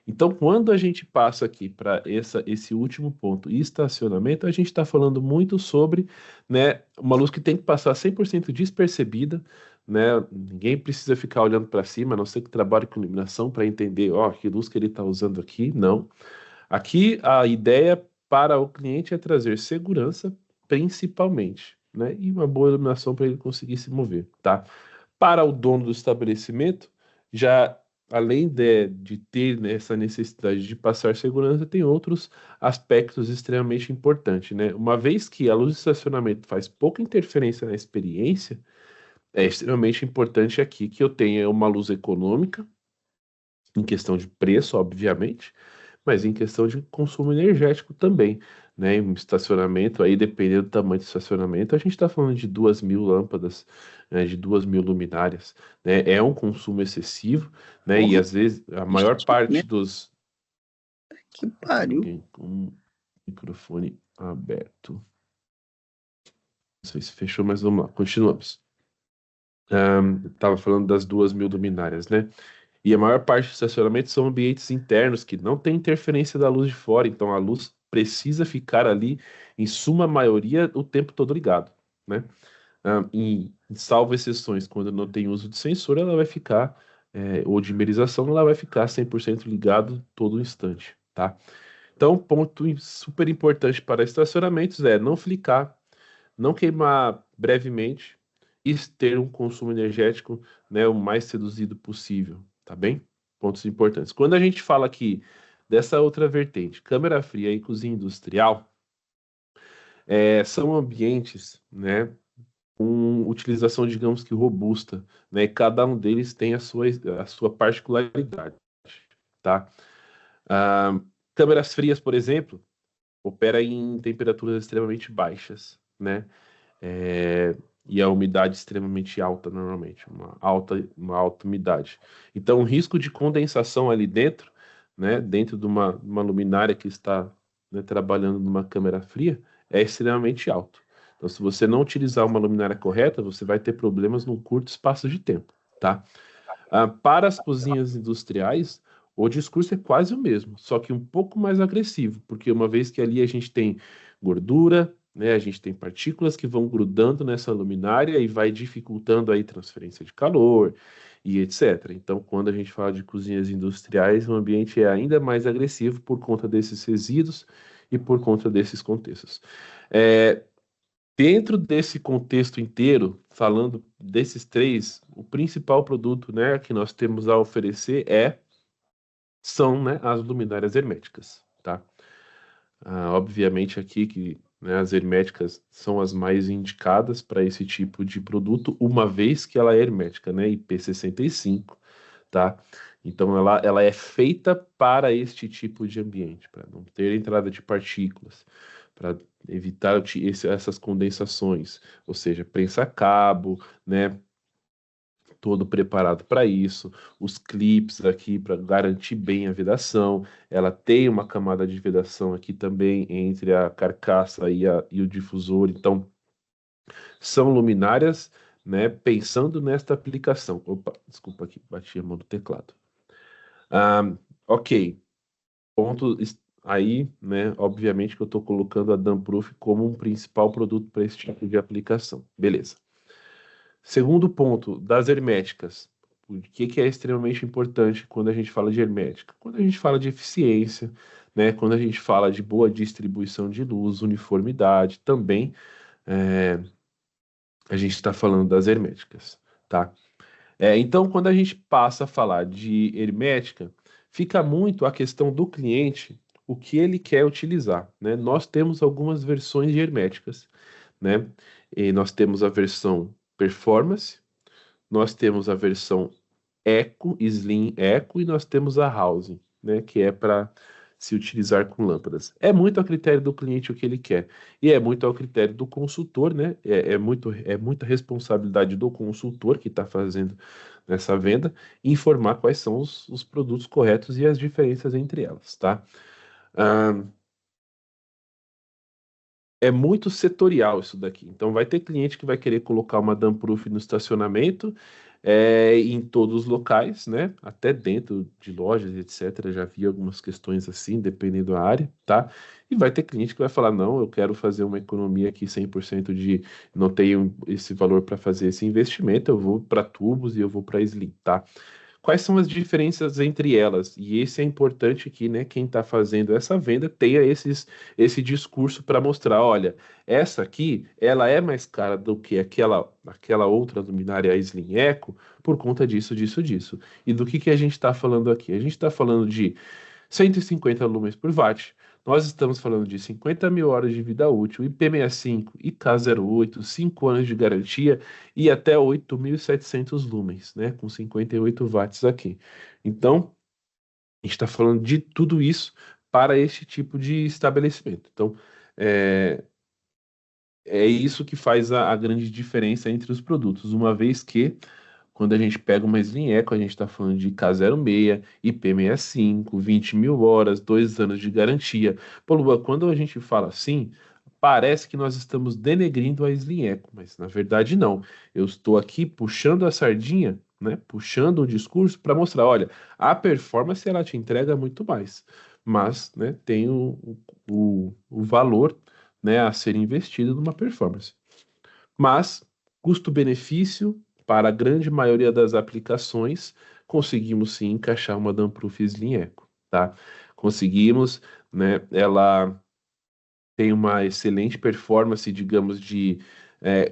[SPEAKER 1] Então, quando a gente passa aqui para esse último ponto, estacionamento, a gente está falando muito sobre, né, uma luz que tem que passar 100% despercebida, né? Ninguém precisa ficar olhando para cima, a não ser que trabalhe com iluminação para entender, ó, que luz que ele está usando aqui. Não. Aqui a ideia para o cliente é trazer segurança, principalmente, né? E uma boa iluminação para ele conseguir se mover, tá? Para o dono do estabelecimento, já além de ter, né, essa necessidade de passar segurança, tem outros aspectos extremamente importantes, né? Uma vez que a luz de estacionamento faz pouca interferência na experiência, é extremamente importante aqui que eu tenha uma luz econômica, em questão de preço, obviamente, mas em questão de consumo energético também, né? Um estacionamento, aí dependendo do tamanho do estacionamento, a gente está falando de 2.000 lâmpadas, né? De 2.000 luminárias, né? É um consumo excessivo, né? E
[SPEAKER 2] Porra,
[SPEAKER 1] às vezes a maior parte
[SPEAKER 2] investimento
[SPEAKER 1] dos...
[SPEAKER 2] que pariu.
[SPEAKER 1] Alguém com o microfone aberto. Não sei se fechou, mas vamos lá, continuamos. Estava falando das 2.000 luminárias, né? E a maior parte dos estacionamentos são ambientes internos que não tem interferência da luz de fora, então a luz precisa ficar ali, em suma maioria, o tempo todo ligado, né? Salvo exceções, quando não tem uso de sensor, ela vai ficar, ou de dimerização, ela vai ficar 100% ligado todo instante, tá? Então, ponto super importante para estacionamentos é não flicar, não queimar brevemente e ter um consumo energético, né, o mais reduzido possível, tá bem? Pontos importantes. Quando a gente fala aqui dessa outra vertente, câmara fria e cozinha industrial, são ambientes, né, com utilização, digamos que robusta, né? Cada um deles tem a sua particularidade, tá? Ah, câmeras frias, por exemplo, opera em temperaturas extremamente baixas, né? É, e a umidade extremamente alta normalmente, uma alta umidade. Então, o risco de condensação ali dentro, né, dentro de uma luminária que está, né, trabalhando numa câmera fria, é extremamente alto. Então, se você não utilizar uma luminária correta, você vai ter problemas num curto espaço de tempo, tá? Para as cozinhas industriais, o discurso é quase o mesmo, só que um pouco mais agressivo, porque uma vez que ali a gente tem gordura, né, a gente tem partículas que vão grudando nessa luminária e vai dificultando aí transferência de calor e etc. Então, quando a gente fala de cozinhas industriais, o ambiente é ainda mais agressivo por conta desses resíduos e por conta desses contextos. É, Dentro desse contexto inteiro, falando desses três, o principal produto, né, que nós temos a oferecer são, né, as luminárias herméticas, tá? Obviamente aqui que, né, as herméticas são as mais indicadas para esse tipo de produto, uma vez que ela é hermética, né, IP65, tá? Então ela é feita para este tipo de ambiente, para não ter entrada de partículas, para evitar essas condensações, ou seja, prensa-cabo, né? todo preparado para isso, os clips aqui para garantir bem a vedação, ela tem uma camada de vedação aqui também entre a carcaça e o difusor, então são luminárias, né, pensando nesta aplicação. Opa, desculpa aqui, bati a mão no teclado. Ok, ponto aí, né, obviamente que eu estou colocando a Damproof como um principal produto para esse tipo de aplicação. Beleza. Segundo ponto, das herméticas. O que é extremamente importante quando a gente fala de hermética? Quando a gente fala de eficiência, né? Quando a gente fala de boa distribuição de luz, uniformidade, também a gente está falando das herméticas, tá? Então, quando a gente passa a falar de hermética, fica muito a questão do cliente, o que ele quer utilizar, né? Nós temos algumas versões de herméticas, né? E nós temos a versão Performance, nós temos a versão Eco, Slim Eco e nós temos a Housing, né, que é para se utilizar com lâmpadas. É muito a critério do cliente o que ele quer e é muito ao critério do consultor, né? É muita responsabilidade do consultor que está fazendo essa venda informar quais são os produtos corretos e as diferenças entre elas, tá? Ah, é muito setorial isso daqui. Então, vai ter cliente que vai querer colocar uma dump-proof no estacionamento, em todos os locais, né? Até dentro de lojas, etc. Já vi algumas questões assim, dependendo da área, tá? E vai ter cliente que vai falar: não, eu quero fazer uma economia aqui 100% de. Não tenho esse valor para fazer esse investimento, eu vou para tubos e eu vou para slim, tá? Quais são as diferenças entre elas? E esse é importante que, né, quem está fazendo essa venda tenha esse discurso para mostrar, olha, essa aqui, ela é mais cara do que aquela outra luminária Slim Eco por conta disso, disso, disso. E do que a gente está falando aqui? A gente está falando de 150 lumens por watt. Nós estamos falando de 50 mil horas de vida útil, IP65 e K08, 5 anos de garantia e até 8.700 lumens, né? Com 58 watts aqui. Então, a gente está falando de tudo isso para este tipo de estabelecimento. Então, é, é isso que faz a grande diferença entre os produtos, uma vez que quando a gente pega uma Slim Eco, a gente está falando de K06, IP65, 20 mil horas, 2 anos de garantia. Pô, Luan, quando a gente fala assim, parece que nós estamos denegrindo a Slim Eco, mas na verdade não. Eu estou aqui puxando a sardinha, né? Puxando o discurso para mostrar, olha, a performance ela te entrega muito mais, mas, né, tem o valor, né, a ser investido numa performance. Mas custo-benefício, para a grande maioria das aplicações, conseguimos sim encaixar uma Damproof Slim Eco, tá? Conseguimos, né? Ela tem uma excelente performance, digamos,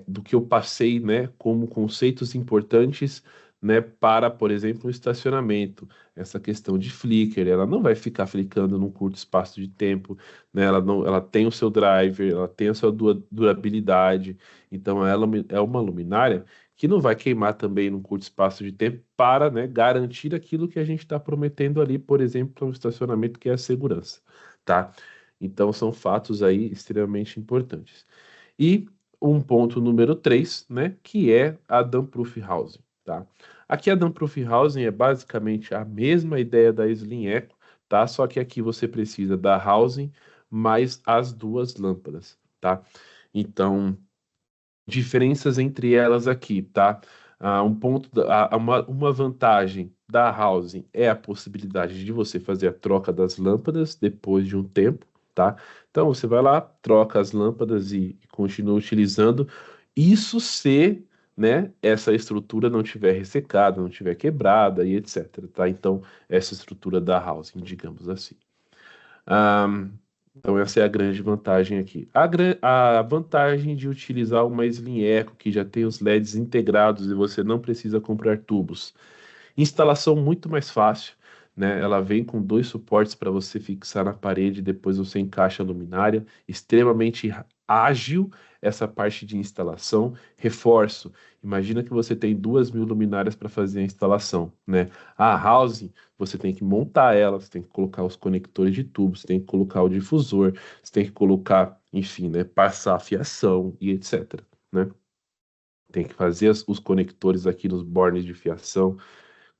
[SPEAKER 1] do que eu passei, né, como conceitos importantes, né, para, por exemplo, o estacionamento. Essa questão de flicker, ela não vai ficar flicando num curto espaço de tempo, né, ela não, ela tem o seu driver, ela tem a sua durabilidade, então ela é uma luminária que não vai queimar também num curto espaço de tempo para, né, garantir aquilo que a gente está prometendo ali, por exemplo, para o estacionamento, que é a segurança, tá? Então, são fatos aí extremamente importantes. E um ponto número 3, né, que é a Damproof Housing, tá? Aqui a Damproof Housing é basicamente a mesma ideia da Slim Eco, tá? Só que aqui você precisa da housing mais as duas lâmpadas, tá? Então, diferenças entre elas aqui, tá? Uma vantagem da housing é a possibilidade de você fazer a troca das lâmpadas depois de um tempo, tá? Então você vai lá, troca as lâmpadas e continua utilizando. Isso se, né, essa estrutura não tiver ressecada, não tiver quebrada e etc, tá? Então, essa estrutura da housing, digamos assim. Então, essa é a grande vantagem aqui. A vantagem de utilizar uma Slim Eco, que já tem os LEDs integrados e você não precisa comprar tubos. Instalação muito mais fácil, né? Ela vem com dois suportes para você fixar na parede, depois você encaixa a luminária. Extremamente ágil essa parte de instalação. Reforço, imagina que você tem 2.000 luminárias para fazer a instalação, né? A housing, você tem que montar ela, você tem que colocar os conectores de tubo, você tem que colocar o difusor, você tem que colocar, enfim, né? Passar a fiação e etc, né? Tem que fazer os conectores aqui nos bornes de fiação,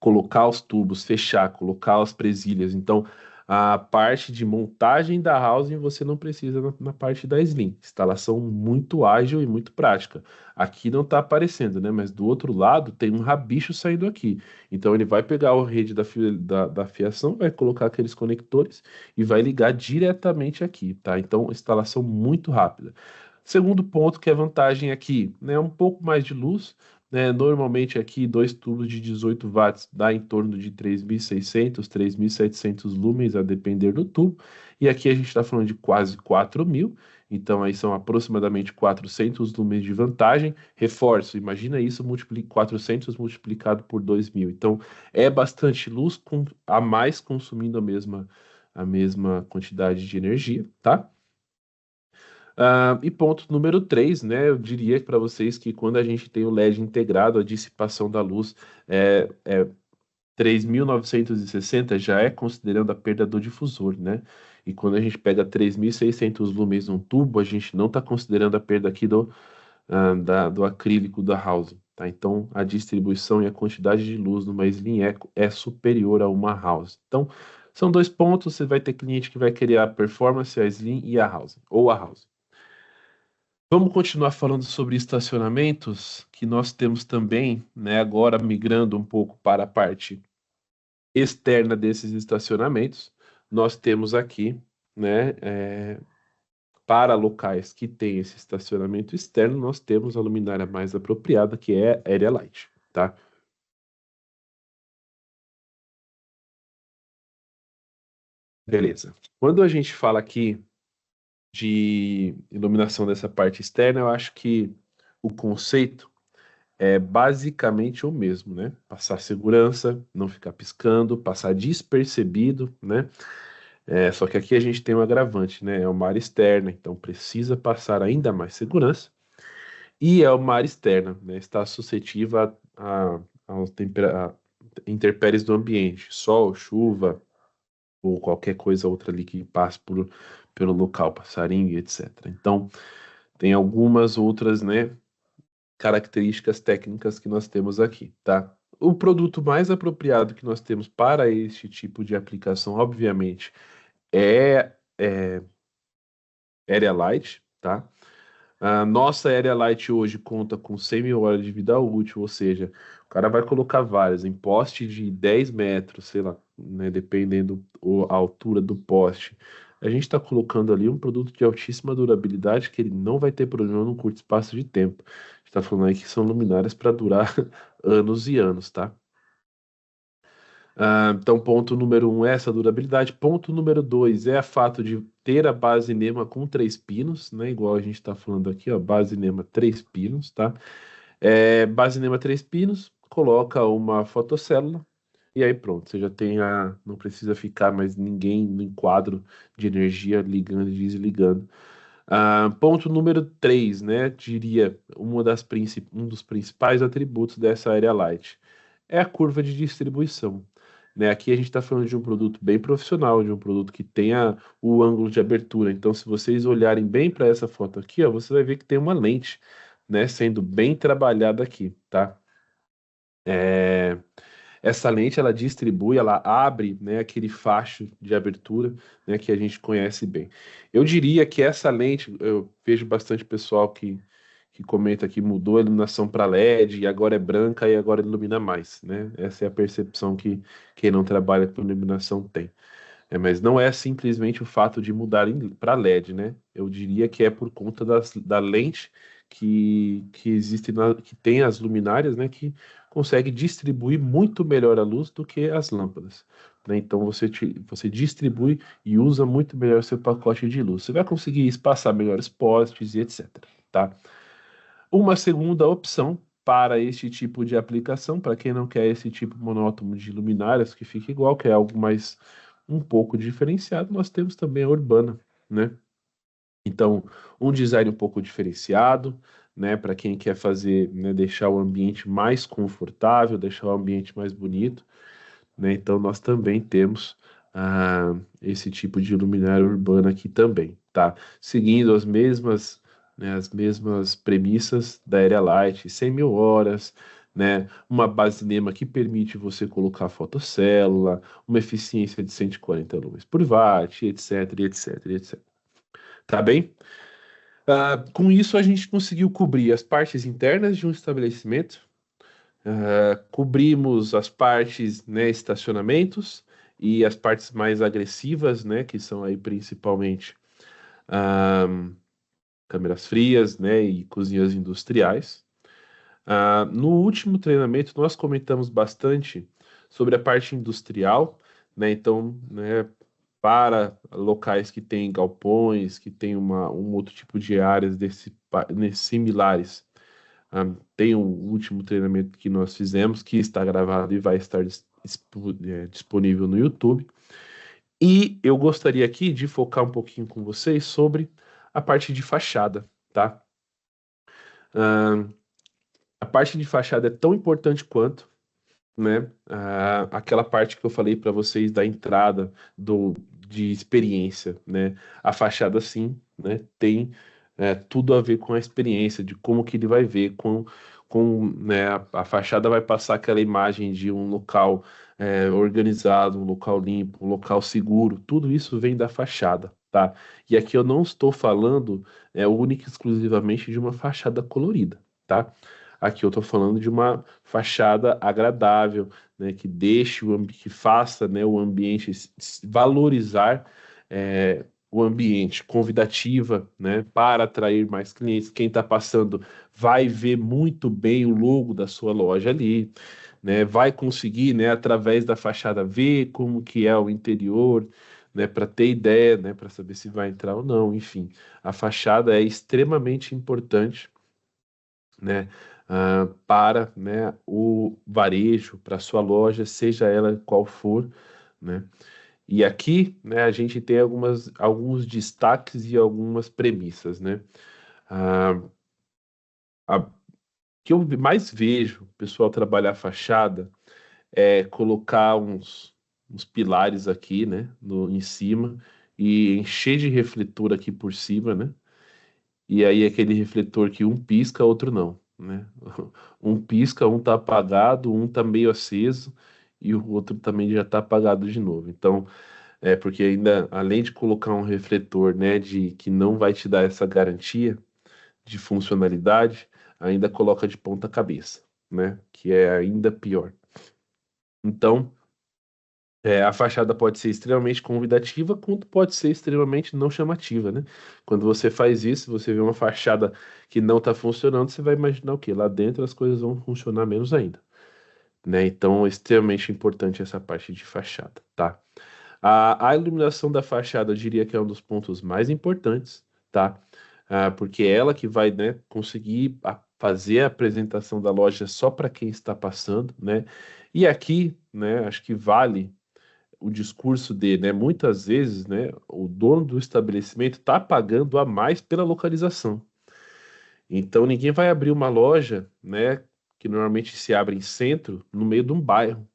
[SPEAKER 1] colocar os tubos, fechar, colocar as presilhas. Então, a parte de montagem da housing você não precisa na parte da Slim. Instalação muito ágil e muito prática. Aqui não está aparecendo, né? Mas do outro lado tem um rabicho saindo aqui. Então, ele vai pegar a rede da fiação, vai colocar aqueles conectores e vai ligar diretamente aqui, tá? Então, instalação muito rápida. Segundo ponto, que é vantagem aqui, né? Um pouco mais de luz, né? Normalmente aqui dois tubos de 18 watts dá em torno de 3.600, 3.700 lumens, a depender do tubo. E aqui a gente está falando de quase 4.000, então aí são aproximadamente 400 lumens de vantagem. Reforço, imagina isso 400 multiplicado por 2.000. Então é bastante luz a mais consumindo a mesma quantidade de energia, tá? E ponto número 3, né? Eu diria para vocês que quando a gente tem o LED integrado, a dissipação da luz é 3.960 já é considerando a perda do difusor, né? E quando a gente pega 3.600 lumens num tubo, a gente não está considerando a perda aqui do acrílico da housing, tá? Então, a distribuição e a quantidade de luz numa Slim Eco é superior a uma housing. Então, são dois pontos, você vai ter cliente que vai querer a performance, a Slim e a housing, ou a housing. Vamos continuar falando sobre estacionamentos, que nós temos também, né, agora migrando um pouco para a parte externa desses estacionamentos, nós temos aqui, né, para locais que têm esse estacionamento externo, nós temos a luminária mais apropriada, que é a Area Light, tá? Beleza. Quando a gente fala aqui de iluminação dessa parte externa, eu acho que o conceito é basicamente o mesmo, né? Passar segurança, não ficar piscando, passar despercebido, né? Só que aqui a gente tem um agravante, né? É uma área externa, então precisa passar ainda mais segurança. E é uma área externa, né? Está suscetível a intempéries do ambiente, sol, chuva ou qualquer coisa outra ali que passe pelo local, passarinho, etc. Então, tem algumas outras, né, características técnicas que nós temos aqui, tá? O produto mais apropriado que nós temos para este tipo de aplicação, obviamente, é Area Light, tá? A nossa Area Light hoje conta com 100 mil horas de vida útil, ou seja, o cara vai colocar várias em poste de 10 metros, sei lá, né, dependendo a altura do poste. A gente está colocando ali um produto de altíssima durabilidade que ele não vai ter problema num curto espaço de tempo. A gente está falando aí que são luminárias para durar anos e anos, tá? Então, ponto número um é essa durabilidade. Ponto número dois é o fato de ter a base NEMA com três pinos, né? Igual a gente está falando aqui, ó, base NEMA três pinos, tá? Base NEMA três pinos, coloca uma fotocélula e aí pronto, você já tem não precisa ficar mais ninguém no enquadro de energia ligando e desligando. Ponto número 3, né? Diria um dos principais atributos dessa Area Light é a curva de distribuição. Né? Aqui a gente está falando de um produto bem profissional, de um produto que tenha o ângulo de abertura. Então, se vocês olharem bem para essa foto aqui, ó, você vai ver que tem uma lente, né, sendo bem trabalhada aqui, tá? É, Essa lente ela distribui, ela abre, né, aquele facho de abertura, né, que a gente conhece bem. Eu diria que essa lente, eu vejo bastante pessoal que comenta que mudou a iluminação para LED e agora é branca e agora ilumina mais, né? Essa é a percepção que quem não trabalha com iluminação tem. Mas não é simplesmente o fato de mudar para LED, né? Eu diria que é por conta da lente que existe que tem as luminárias, né? Que consegue distribuir muito melhor a luz do que as lâmpadas. Né? Então você distribui e usa muito melhor seu pacote de luz. Você vai conseguir espaçar melhores postes e etc. Tá? Uma segunda opção para este tipo de aplicação, para quem não quer esse tipo monótono de luminárias que fica igual, que é algo mais um pouco diferenciado, nós temos também a urbana, né? Então, um design um pouco diferenciado, né, para quem quer fazer, né, deixar o ambiente mais confortável, deixar o ambiente mais bonito, né? Então, nós também temos esse tipo de luminária urbana aqui também, tá? Seguindo as mesmas, né, as mesmas premissas da Area Light, 100 mil horas, né, uma base cinema que permite você colocar fotocélula, uma eficiência de 140 luz por watt, etc, etc, etc. Tá bem? Com isso, a gente conseguiu cobrir as partes internas de um estabelecimento, cobrimos as partes, né, estacionamentos e as partes mais agressivas, né, que são aí principalmente ah, câmeras frias, né, e cozinhas industriais. No último treinamento, nós comentamos bastante sobre a parte industrial, né, então, né, para locais que têm galpões, que têm um outro tipo de áreas similares. Tem um último treinamento que nós fizemos, que está gravado e vai estar disponível no YouTube. E eu gostaria aqui de focar um pouquinho com vocês sobre a parte de fachada, tá? A parte de fachada é tão importante quanto, né? Aquela parte que eu falei para vocês da entrada de experiência, né? A fachada, sim, né? Tem tudo a ver com a experiência, de como que ele vai ver, né? A fachada vai passar aquela imagem de um local organizado, um local limpo, um local seguro. Tudo isso vem da fachada, tá? E aqui eu não estou falando única e exclusivamente de uma fachada colorida, tá? Aqui eu estou falando de uma fachada agradável, né, que deixe que faça, né, o ambiente valorizar o ambiente, convidativa, né, para atrair mais clientes. Quem está passando vai ver muito bem o logo da sua loja ali, né, vai conseguir, né, através da fachada ver como que é o interior, né, para ter ideia, né, para saber se vai entrar ou não. Enfim, a fachada é extremamente importante, né, para, né, o varejo, para sua loja, seja ela qual for, né? E aqui, né, a gente tem alguns destaques e algumas premissas, né? Ah, a que eu mais vejo o pessoal trabalhar a fachada é colocar uns pilares aqui, né, em cima e encher de refletor aqui por cima, né? E aí aquele refletor que um pisca, outro não, né? Um pisca, um tá apagado, um tá meio aceso e o outro também já tá apagado de novo. Então, porque ainda, além de colocar um refletor, né, de que não vai te dar essa garantia de funcionalidade, ainda coloca de ponta cabeça, né? Que é ainda pior. Então, a fachada pode ser extremamente convidativa, quanto pode ser extremamente não chamativa, né? Quando você faz isso, você vê uma fachada que não está funcionando, você vai imaginar o quê? Lá dentro as coisas vão funcionar menos ainda, né? Então, é extremamente importante essa parte de fachada, tá? A iluminação da fachada, eu diria que é um dos pontos mais importantes, tá? Porque é ela que vai, né, conseguir fazer a apresentação da loja só para quem está passando, né? E aqui, né, acho que vale o discurso de, né, muitas vezes, né, o dono do estabelecimento está pagando a mais pela localização. Então ninguém vai abrir uma loja, né, que normalmente se abre em centro, no meio de um bairro,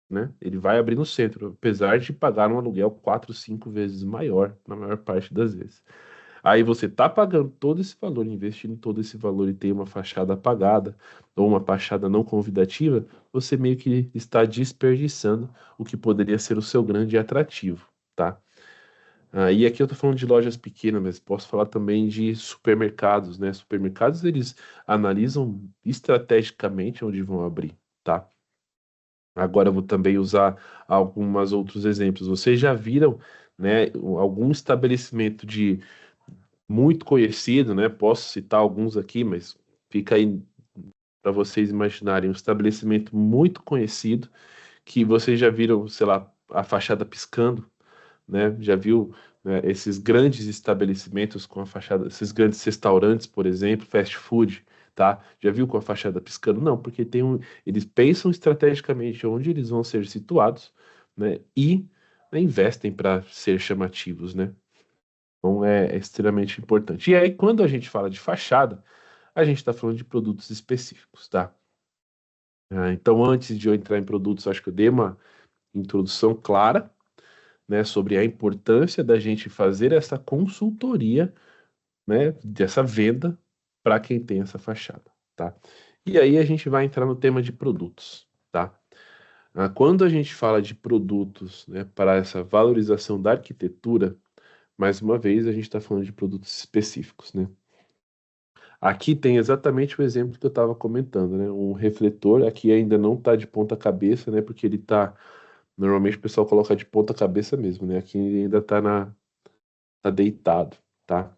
[SPEAKER 1] né? Ele vai abrir no centro, apesar de pagar um aluguel 4, 5 vezes maior, na maior parte das vezes. Aí você está pagando todo esse valor, investindo todo esse valor e tem uma fachada apagada ou uma fachada não convidativa, você meio que está desperdiçando o que poderia ser o seu grande atrativo, tá? E aqui eu estou falando de lojas pequenas, mas posso falar também de supermercados, né? Supermercados, eles analisam estrategicamente onde vão abrir, tá? Agora eu vou também usar alguns outros exemplos. Vocês já viram, né, algum estabelecimento de muito conhecido, né? Posso citar alguns aqui, mas fica aí para vocês imaginarem um estabelecimento muito conhecido que vocês já viram, sei lá, a fachada piscando, né? Já viu, né, esses grandes estabelecimentos com a fachada, esses grandes restaurantes, por exemplo, fast food, tá? Já viu com a fachada piscando? Não, porque eles pensam estrategicamente onde eles vão ser situados, né? E, né, investem para ser chamativos, né? Então é extremamente importante. E aí, quando a gente fala de fachada, a gente está falando de produtos específicos, tá? Então, antes de eu entrar em produtos, acho que eu dei uma introdução clara, né, sobre a importância da gente fazer essa consultoria, né, dessa venda para quem tem essa fachada, tá? E aí a gente vai entrar no tema de produtos, tá? Quando a gente fala de produtos, né, para essa valorização da arquitetura, mais uma vez a gente está falando de produtos específicos, né? Aqui tem exatamente o exemplo que eu estava comentando, né? Um refletor aqui ainda não está de ponta cabeça, né? Porque ele está, normalmente o pessoal coloca de ponta cabeça mesmo, né? Aqui ele ainda tá deitado, tá?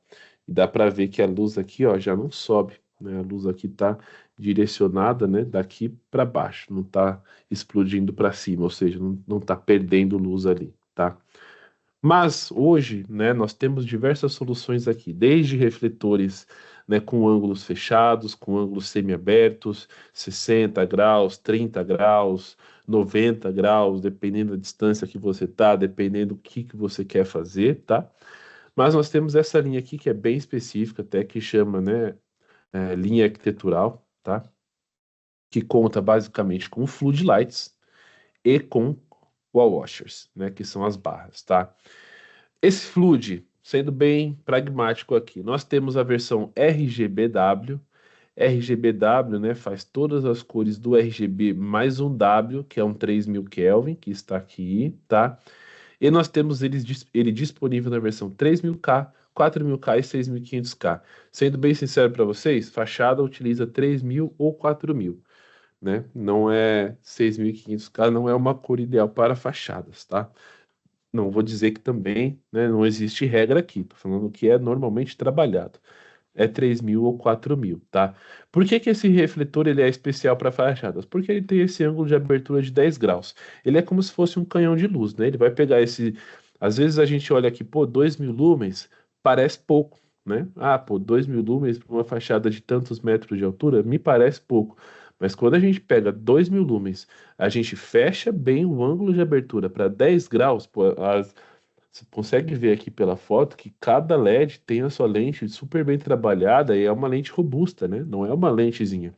[SPEAKER 1] E dá para ver que a luz aqui, ó, já não sobe, né? A luz aqui tá direcionada, né? Daqui para baixo, não tá explodindo para cima, ou seja, não tá perdendo luz ali, tá? Mas hoje, né, nós temos diversas soluções aqui, desde refletores, né, com ângulos fechados, com ângulos semiabertos, 60 graus, 30 graus, 90 graus, dependendo da distância que você tá, dependendo do que você quer fazer, tá? Mas nós temos essa linha aqui que é bem específica, até que chama, né, linha arquitetural, tá? Que conta basicamente com floodlights e com wall washers, né, que são as barras, tá? Esse flood, sendo bem pragmático aqui, nós temos a versão RGBW. RGBW, né, faz todas as cores do RGB mais um W, que é um 3000 Kelvin, que está aqui, tá? E nós temos ele disponível na versão 3000K, 4000K e 6500K. Sendo bem sincero para vocês, fachada utiliza 3000 ou 4000, né? Não é 6500K, não é uma cor ideal para fachadas, tá? Não vou dizer que também, né, não existe regra aqui. Tô falando que é normalmente trabalhado. É 3000 ou 4000, tá? Por que que esse refletor ele é especial para fachadas? Porque ele tem esse ângulo de abertura de 10 graus. Ele é como se fosse um canhão de luz, né? Ele vai pegar esse. Às vezes a gente olha aqui, pô, 2000 lumens parece pouco, né? Ah, pô, 2000 lumens para uma fachada de tantos metros de altura me parece pouco. Mas quando a gente pega 2000 lumens, a gente fecha bem o ângulo de abertura para 10 graus, pô, você consegue ver aqui pela foto que cada LED tem a sua lente super bem trabalhada e é uma lente robusta, né? Não é uma lentezinha.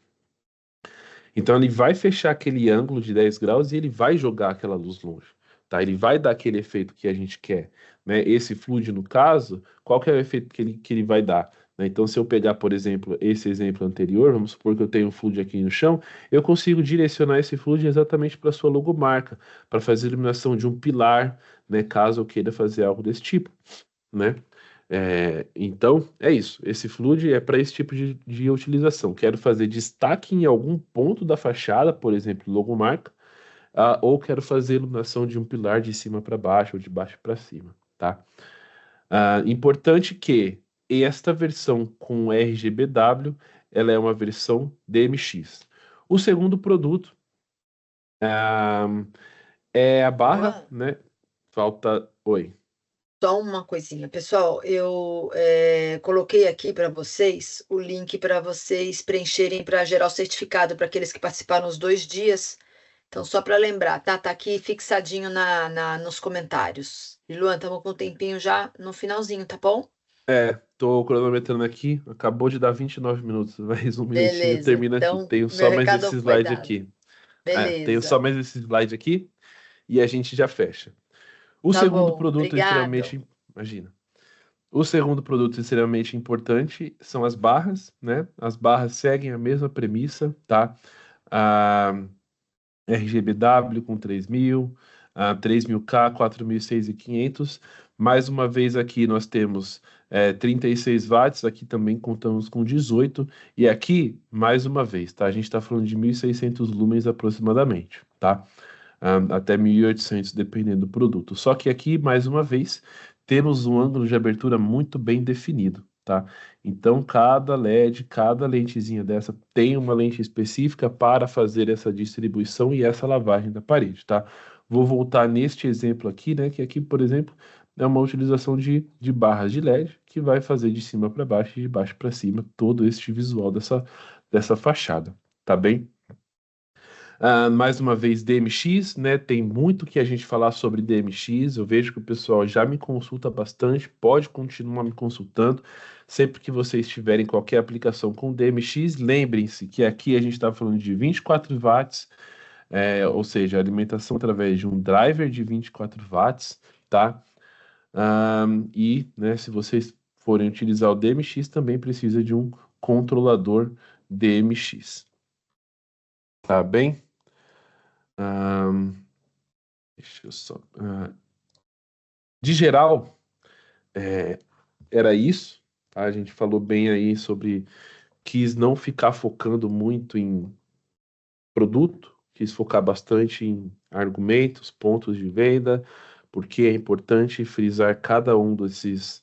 [SPEAKER 1] Então ele vai fechar aquele ângulo de 10 graus e ele vai jogar aquela luz longe, tá? Ele vai dar aquele efeito que a gente quer, né? Esse flood, no caso, qual que é o efeito que ele vai dar? Né? Então, se eu pegar, por exemplo, esse exemplo anterior, vamos supor que eu tenho um flood aqui no chão, eu consigo direcionar esse flood exatamente para a sua logomarca, para fazer a iluminação de um pilar, né? Caso eu queira fazer algo desse tipo, né? Então, é isso. Esse flood é para esse tipo de utilização. Quero fazer destaque em algum ponto da fachada, por exemplo, logomarca, ou quero fazer iluminação de um pilar de cima para baixo ou de baixo para cima, tá? Importante que esta versão com RGBW, ela é uma versão DMX. O segundo produto, ah, é a barra,
[SPEAKER 3] Luan,
[SPEAKER 1] né? Falta. Oi.
[SPEAKER 3] só uma coisinha. Pessoal, eu coloquei aqui para vocês o link para vocês preencherem para gerar o certificado para aqueles que participaram os 2 dias. Então, só para lembrar, tá? Tá aqui fixadinho nos comentários. E Luan, estamos com o tempinho já no finalzinho, tá bom?
[SPEAKER 1] Tô cronometrando aqui, acabou de dar 29 minutos, mais um minutinho,
[SPEAKER 3] Beleza.
[SPEAKER 1] termina aqui.
[SPEAKER 3] Então,
[SPEAKER 1] Tenho
[SPEAKER 3] meu
[SPEAKER 1] só mais
[SPEAKER 3] recado
[SPEAKER 1] esse
[SPEAKER 3] foi
[SPEAKER 1] slide
[SPEAKER 3] dado.
[SPEAKER 1] aqui. Tenho só
[SPEAKER 3] Beleza.
[SPEAKER 1] mais esse slide aqui e a gente já fecha. O
[SPEAKER 3] Tá
[SPEAKER 1] segundo
[SPEAKER 3] bom.
[SPEAKER 1] produto
[SPEAKER 3] Obrigado.
[SPEAKER 1] extremamente, imagina. O segundo produto extremamente importante são as barras, né? As barras seguem a mesma premissa, tá? A RGBW com 3000, a 3000K, 4600. Mais uma vez aqui nós temos 36 watts, aqui também contamos com 18. E aqui, mais uma vez, tá? A gente está falando de 1600 lumens aproximadamente, tá? Até 1800, dependendo do produto. Só que aqui, mais uma vez, temos um ângulo de abertura muito bem definido, tá? Então, cada LED, cada lentezinha dessa tem uma lente específica para fazer essa distribuição e essa lavagem da parede, tá? Vou voltar neste exemplo aqui, né? Que aqui, por exemplo, é uma utilização de barras de LED que vai fazer de cima para baixo e de baixo para cima todo este visual dessa fachada, tá bem? Mais uma vez, DMX, né? Tem muito que a gente falar sobre DMX. Eu vejo que o pessoal já me consulta bastante, pode continuar me consultando. Sempre que vocês tiverem qualquer aplicação com DMX, lembrem-se que aqui a gente está falando de 24 watts, ou seja, alimentação através de um driver de 24 watts, tá? E, né, se vocês forem utilizar o DMX, também precisa de um controlador DMX. Tá bem? Deixa eu só... de geral, era isso. Tá? A gente falou bem aí sobre... Quis não ficar focando muito em produto, quis focar bastante em argumentos, pontos de venda, porque é importante frisar cada um desses,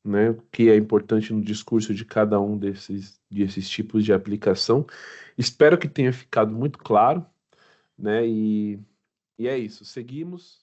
[SPEAKER 1] né, o que é importante no discurso de cada um desses tipos de aplicação. Espero que tenha ficado muito claro, né, e é isso. Seguimos.